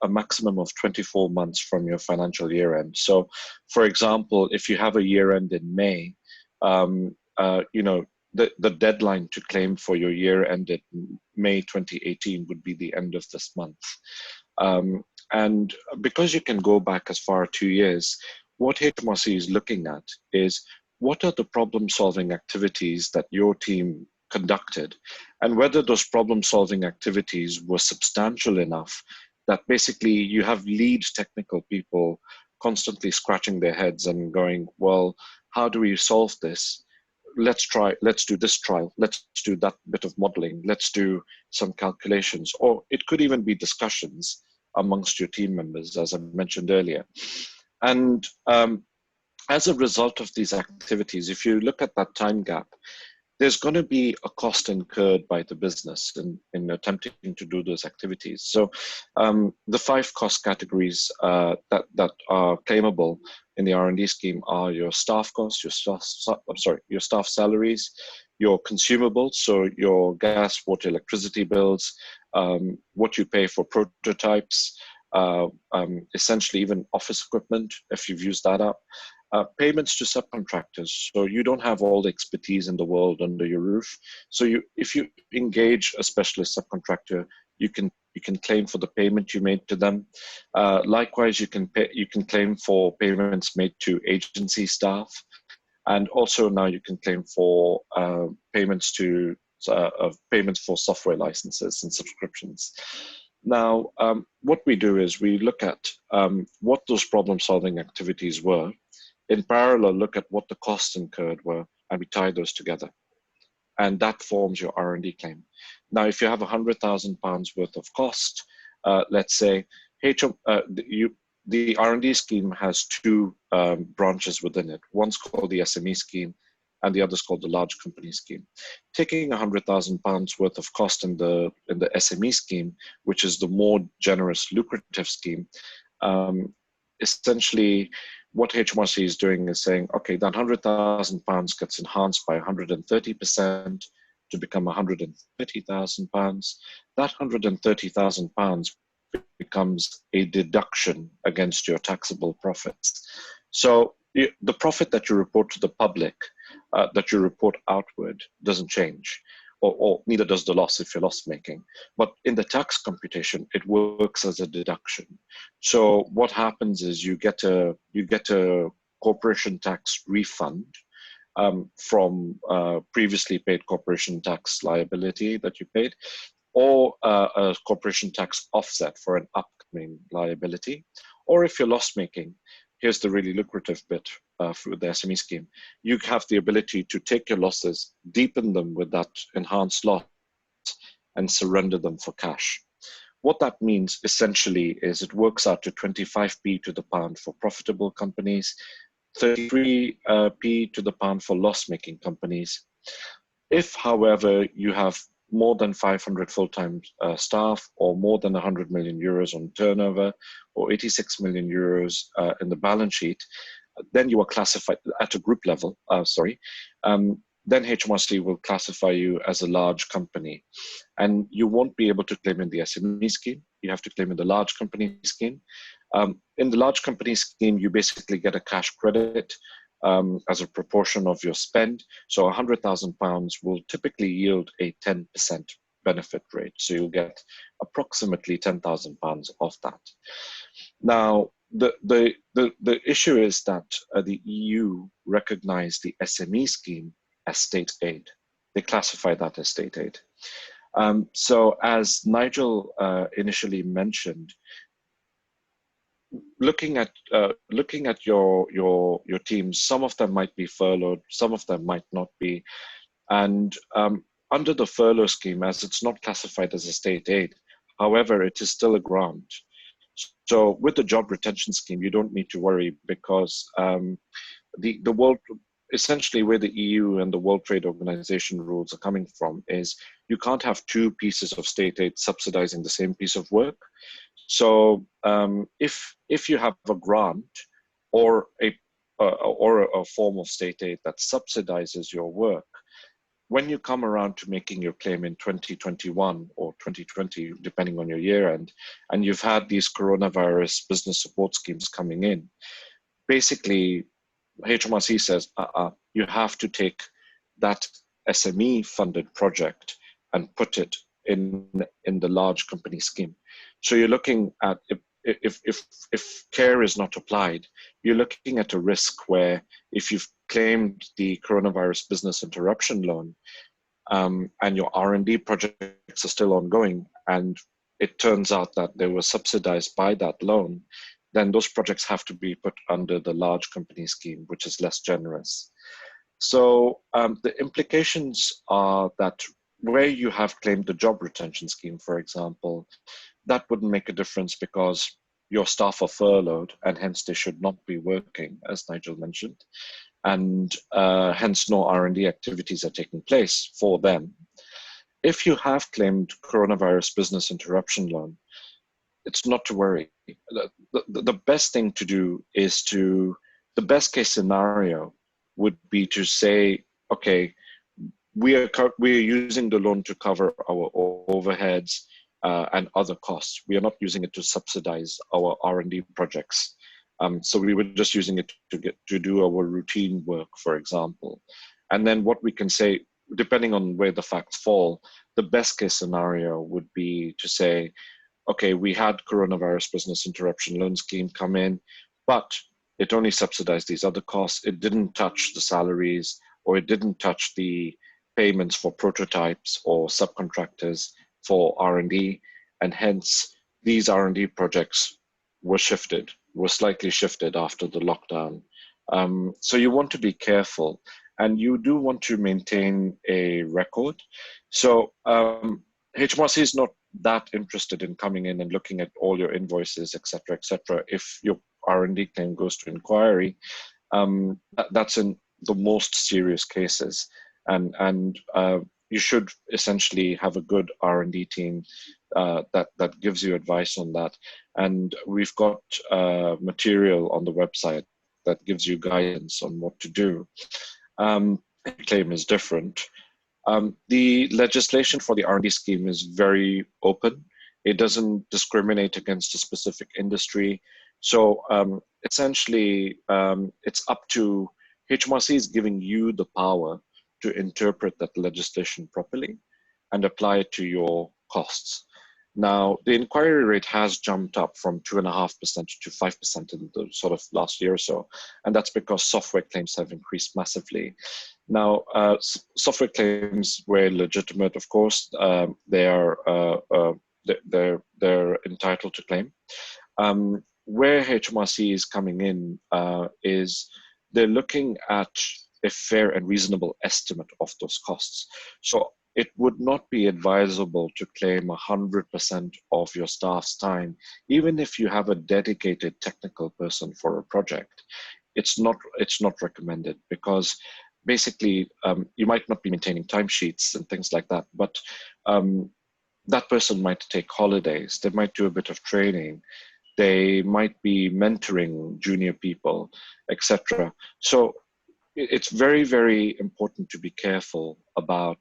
a maximum of 24 months from your financial year end. So for example, if you have a year end in May, you know, the deadline to claim for your year ended May 2018 would be the end of this month. And because you can go back as far as 2 years, what HMRC is looking at is what are the problem-solving activities that your team conducted, and whether those problem-solving activities were substantial enough that basically you have lead technical people constantly scratching their heads and going, well, how do we solve this? Let's do this trial, let's do that bit of modeling, let's do some calculations, or it could even be discussions amongst your team members, as I mentioned earlier. And as a result of these activities, if you look at that time gap, there's going to be a cost incurred by the business in attempting to do those activities. So the 5 cost categories that are claimable in the R&D scheme are your staff costs, your staff salaries, your consumables, so your gas, water, electricity bills, what you pay for prototypes, essentially even office equipment, if you've used that up. Payments to subcontractors. So you don't have all the expertise in the world under your roof. So if you engage a specialist subcontractor, you can claim for the payment you made to them. Likewise, you can claim for payments made to agency staff, and also now you can claim for payments for software licenses and subscriptions. Now, what we do is we look at what those problem-solving activities were. In parallel, look at what the costs incurred were, and we tie those together. And that forms your R&D claim. Now, if you have £100,000 worth of cost, let's say the R&D scheme has 2 branches within it. One's called the SME scheme, and the other's called the large company scheme. Taking £100,000 worth of cost in the SME scheme, which is the more generous, lucrative scheme, essentially what HMRC is doing is saying, okay, that £100,000 gets enhanced by 130% to become £130,000. That £130,000 becomes a deduction against your taxable profits. So the profit that you report to the public, that you report outward, doesn't change, or neither does the loss if you're loss making. But in the tax computation, it works as a deduction. So what happens is you get a corporation tax refund from previously paid corporation tax liability that you paid, or a corporation tax offset for an upcoming liability. Or if you're loss making, here's the really lucrative bit for the SME scheme. You have the ability to take your losses, deepen them with that enhanced loss, and surrender them for cash. What that means essentially is it works out to 25p to the pound for profitable companies, 33p to the pound for loss-making companies. If, however, you have more than 500 full-time staff, or more than 100 million euros on turnover, or 86 million euros in the balance sheet, then you are classified at a group level, then HMRC will classify you as a large company. And you won't be able to claim in the SME scheme. You have to claim in the large company scheme. In the large company scheme, you basically get a cash credit as a proportion of your spend. So £100,000 will typically yield a 10% benefit rate. So you'll get approximately £10,000 of that. Now, the issue is that the EU recognized the SME scheme as state aid. They classify that as state aid. So as Nigel initially mentioned, looking at your teams, some of them might be furloughed, some of them might not be, and under the furlough scheme, as it's not classified as a state aid, however, it is still a grant. So with the job retention scheme, you don't need to worry, because the world, essentially where the EU and the World Trade Organization rules are coming from is you can't have 2 pieces of state aid subsidizing the same piece of work. So if you have a grant or a form of state aid that subsidizes your work, when you come around to making your claim in 2021 or 2020, depending on your year end, and you've had these coronavirus business support schemes coming in, basically HMRC says, you have to take that SME funded project and put it in the large company scheme. So you're looking at, if care is not applied, you're looking at a risk where if you've claimed the coronavirus business interruption loan and your R&D projects are still ongoing, and it turns out that they were subsidized by that loan, then those projects have to be put under the large company scheme, which is less generous. So the implications are that where you have claimed the job retention scheme, for example, that wouldn't make a difference because your staff are furloughed and hence they should not be working, as Nigel mentioned, and hence no R&D activities are taking place for them. If you have claimed coronavirus business interruption loan, it's not to worry. The best thing to do is the best case scenario would be to say, okay, we are using the loan to cover our overheads and other costs. We are not using it to subsidize our R&D projects. So we were just using it to do our routine work, for example. And then what we can say, depending on where the facts fall, the best case scenario would be to say, okay, we had coronavirus business interruption loan scheme come in, but it only subsidized these other costs. It didn't touch the salaries, or it didn't touch the payments for prototypes or subcontractors for R&D, and hence these R&D projects were slightly shifted after the lockdown. So you want to be careful, and you do want to maintain a record. So HMRC is not that interested in coming in and looking at all your invoices, et cetera, if your R&D claim goes to inquiry. That's in the most serious cases. And you should essentially have a good R&D team that gives you advice on that. And we've got material on the website that gives you guidance on what to do. Claim is different. The legislation for the R&D scheme is very open. It doesn't discriminate against a specific industry. So essentially, it's up to HMRC is giving you the power to interpret that legislation properly and apply it to your costs. Now, the inquiry rate has jumped up from 2.5% to 5% in the sort of last year or so, and that's because software claims have increased massively. Now, software claims were legitimate, of course. They're entitled to claim. Where HMRC is coming in is they're looking at a fair and reasonable estimate of those costs. So it would not be advisable to claim 100% of your staff's time, even if you have a dedicated technical person for a project. It's not recommended, because basically you might not be maintaining timesheets and things like that, but that person might take holidays, they might do a bit of training, they might be mentoring junior people, etc. So it's very, very important to be careful about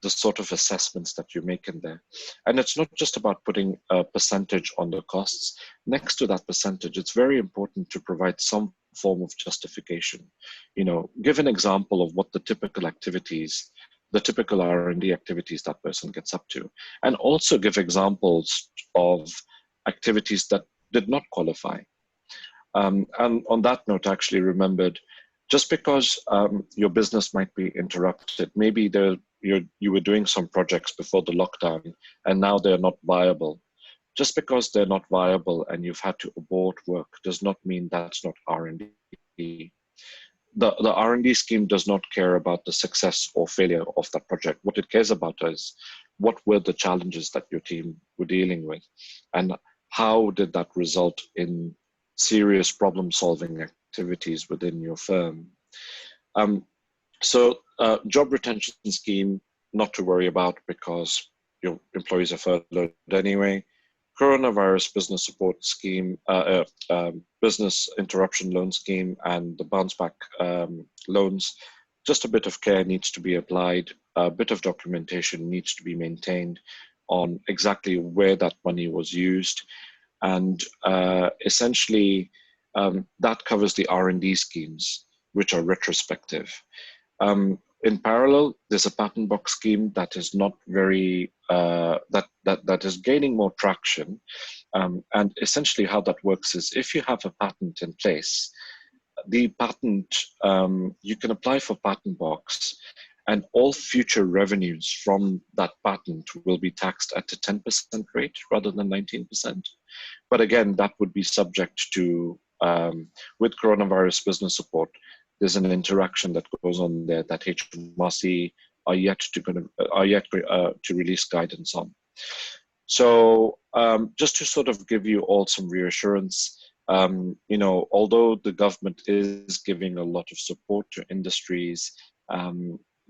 the sort of assessments that you make in there. And it's not just about putting a percentage on the costs. Next to that percentage, it's very important to provide some form of justification. You know, give an example of what the typical activities, the typical R&D activities that person gets up to. And also give examples of activities that did not qualify. And on that note, I actually remembered, just because your business might be interrupted, maybe you were doing some projects before the lockdown and now they're not viable. Just because they're not viable and you've had to abort work does not mean that's not R&D. The R&D scheme does not care about the success or failure of that project. What it cares about is what were the challenges that your team were dealing with, and how did that result in serious problem-solving activities within your firm. So job retention scheme, not to worry about because your employees are furloughed anyway. Coronavirus business support scheme, business interruption loan scheme, and the bounce back loans, just a bit of care needs to be applied, a bit of documentation needs to be maintained on exactly where that money was used. And essentially, that covers the R&D schemes, which are retrospective. In parallel, there's a patent box scheme that is not very, that is gaining more traction. And essentially how that works is if you have a patent in place, the patent, you can apply for patent box, and all future revenues from that patent will be taxed at a 10% rate rather than 19%. But again, that would be subject to, with coronavirus business support, there's an interaction that goes on there that HMRC are yet to release guidance on. So just to sort of give you all some reassurance, although the government is giving a lot of support to industries,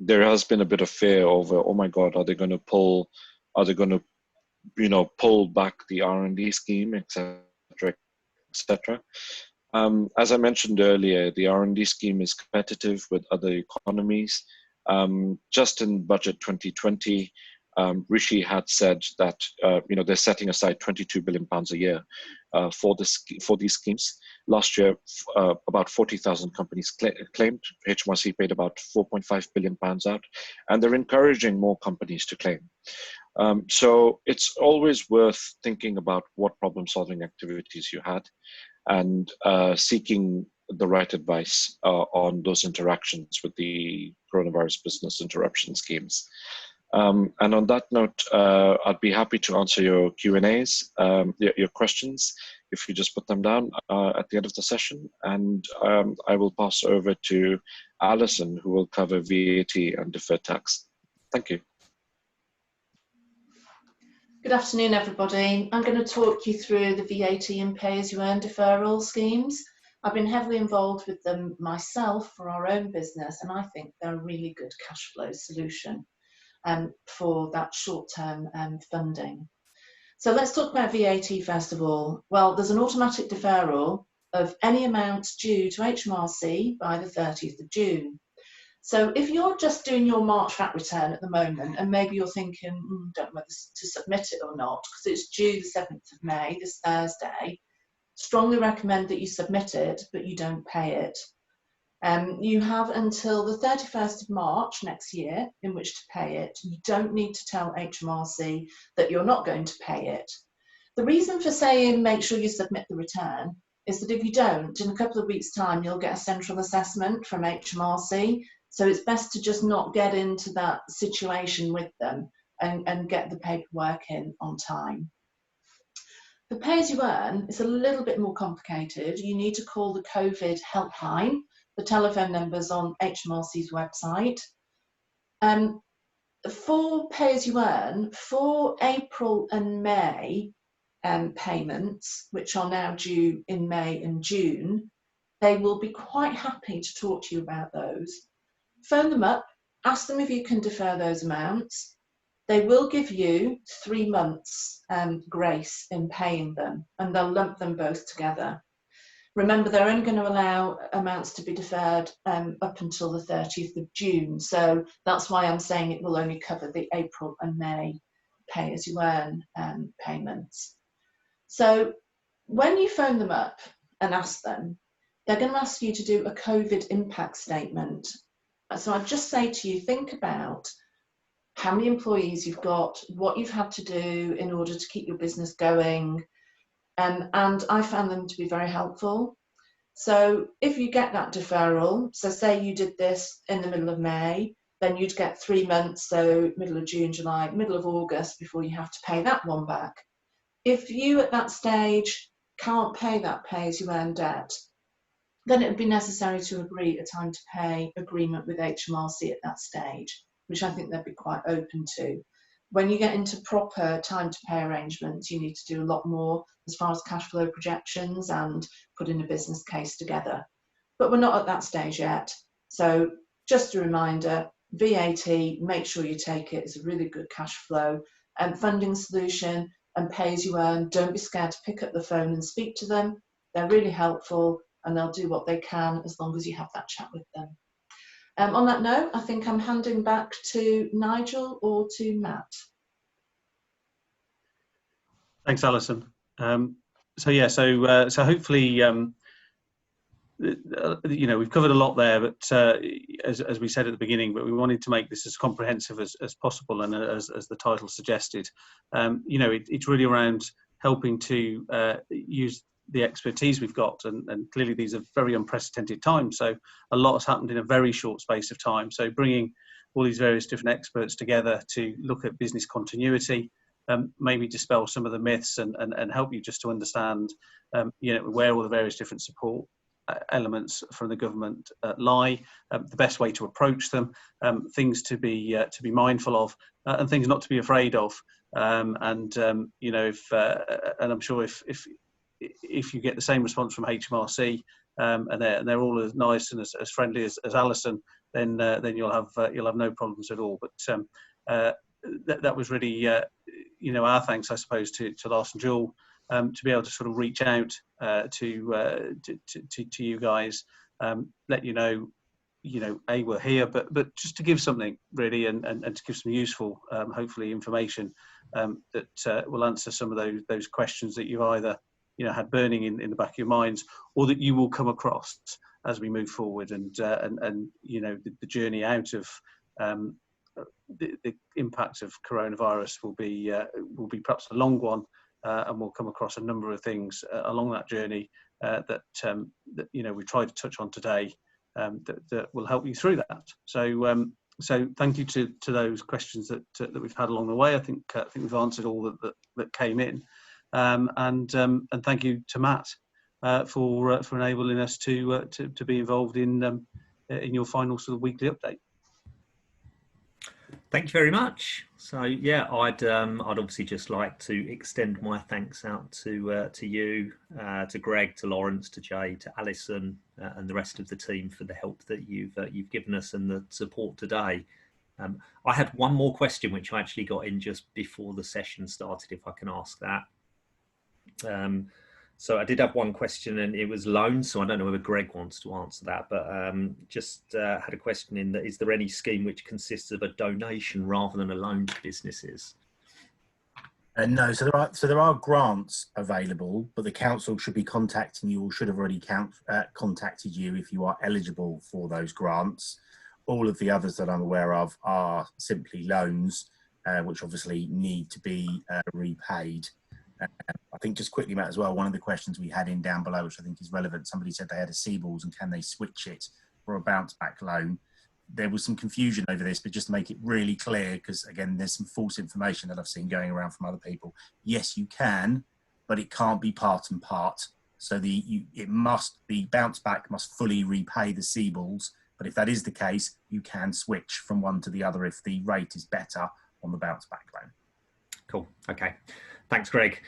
there has been a bit of fear over, oh my God, are they going to pull back the R&D scheme, etc., etc. As I mentioned earlier, the R&D scheme is competitive with other economies. Just in budget 2020, Rishi had said that they're setting aside £22 billion a year for these schemes. Last year, about 40,000 companies claimed. HMRC paid about £4.5 billion out, and they're encouraging more companies to claim. So it's always worth thinking about what problem-solving activities you had and seeking the right advice on those interactions with the coronavirus business interruption schemes. And on that note, I'd be happy to answer your Q&As, your questions, if you just put them down at the end of the session. And I will pass over to Alison, who will cover VAT and deferred tax. Thank you. Good afternoon, everybody. I'm going to talk you through the VAT and pay-as-you-earn deferral schemes. I've been heavily involved with them myself for our own business, and I think they're a really good cash flow solution for that short-term funding. So let's talk about VAT first of all. Well, there's an automatic deferral of any amount due to HMRC by the 30th of June. So if you're just doing your March VAT return at the moment, and maybe you're thinking, don't know whether to submit it or not, because it's due the 7th of May, this Thursday, strongly recommend that you submit it, but you don't pay it. You have until the 31st of March next year in which to pay it. You don't need to tell HMRC that you're not going to pay it. The reason for saying make sure you submit the return is that if you don't, in a couple of weeks' time, you'll get a central assessment from HMRC. So it's best to just not get into that situation with them and get the paperwork in on time. The pay-as-you-earn is a little bit more complicated. You need to call the COVID helpline. The telephone number's on HMRC's website. For pay-as-you-earn, for April and May payments, which are now due in May and June, they will be quite happy to talk to you about those. Phone them up, ask them if you can defer those amounts. They will give you 3 months grace in paying them, and they'll lump them both together. Remember, they're only going to allow amounts to be deferred up until the 30th of June. So that's why I'm saying it will only cover the April and May pay-as-you-earn payments. So when you phone them up and ask them, they're going to ask you to do a COVID impact statement. So I'd just say to you, think about how many employees you've got, what you've had to do in order to keep your business going. And I found them to be very helpful. So if you get that deferral, so say you did this in the middle of May, then you'd get 3 months, so middle of June, July, middle of August before you have to pay that one back. If you at that stage can't pay that pay-as-you-earn debt, then it would be necessary to agree a time to pay agreement with HMRC at that stage, which I think they'd be quite open to. When you get into proper time to pay arrangements, you need to do a lot more as far as cash flow projections and putting a business case together. But we're not at that stage yet. So just a reminder, VAT, make sure you take it. It's a really good cash flow and funding solution, and pay as you earn. Don't be scared to pick up the phone and speak to them. They're really helpful and they'll do what they can as long as you have that chat with them. On that note, I think I'm handing back to Nigel or to Matt. Thanks, Alison. So hopefully, we've covered a lot there, but as we said at the beginning, but we wanted to make this as comprehensive as possible, and as the title suggested, it's really around helping to use the expertise we've got, and clearly these are very unprecedented times, so a lot has happened in a very short space of time. So bringing all these various different experts together to look at business continuity, maybe dispel some of the myths and help you just to understand where all the various different support elements from the government lie, the best way to approach them, things to be mindful of, and things not to be afraid of. You know, and I'm sure if you get the same response from HMRC, and they're all as nice and as friendly as Alison, then you'll have no problems at all. But that was really you know, our thanks, I suppose, to Larson-Juhl, to be able to sort of reach out to you guys, let you know, we're here, but just to give something really, and to give some useful, hopefully, information that will answer some of those questions that you've either had burning in the back of your minds, or that you will come across as we move forward, and the journey out of the impact of coronavirus will be perhaps a long one, and we'll come across a number of things along that journey that we tried to touch on today, that will help you through that. So thank you to those questions that we've had along the way. I think we've answered all that came in, and thank you to Matt for enabling us to be involved in your final sort of weekly update. Thank you very much. So yeah, I'd obviously just like to extend my thanks out to you, to Greg, to Lawrence, to Jay, to Alison, and the rest of the team for the help that you've given us and the support today. I had one more question which I actually got in just before the session started, if I can ask that. So I did have one question, and it was loans. So I don't know whether Greg wants to answer that, but just had a question in that: is there any scheme which consists of a donation rather than a loan to businesses? No, so there are grants available, but the council should be contacting you, or should have already contacted you if you are eligible for those grants. All of the others that I'm aware of are simply loans, which obviously need to be repaid. I think just quickly, Matt, as well, one of the questions we had in down below, which I think is relevant, somebody said they had a Seaballs and can they switch it for a bounce back loan? There was some confusion over this, but just to make it really clear, because again, there's some false information that I've seen going around from other people. Yes, you can, but it can't be part and part. So the bounce back must fully repay the Seaballs. But if that is the case, you can switch from one to the other if the rate is better on the bounce back loan. Cool. Okay. Thanks, Greg.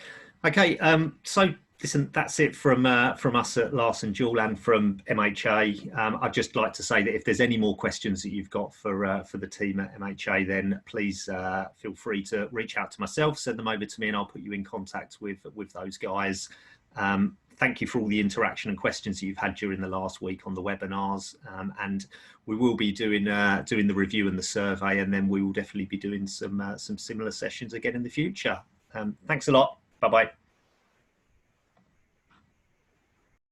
Okay, so listen, that's it from us at Larson-Juhl and from MHA. I'd just like to say that if there's any more questions that you've got for the team at MHA, then please feel free to reach out to myself, send them over to me, and I'll put you in contact with those guys. Thank you for all the interaction and questions that you've had during the last week on the webinars, and we will be doing the review and the survey, and then we will definitely be doing some similar sessions again in the future. Thanks a lot. Bye-bye.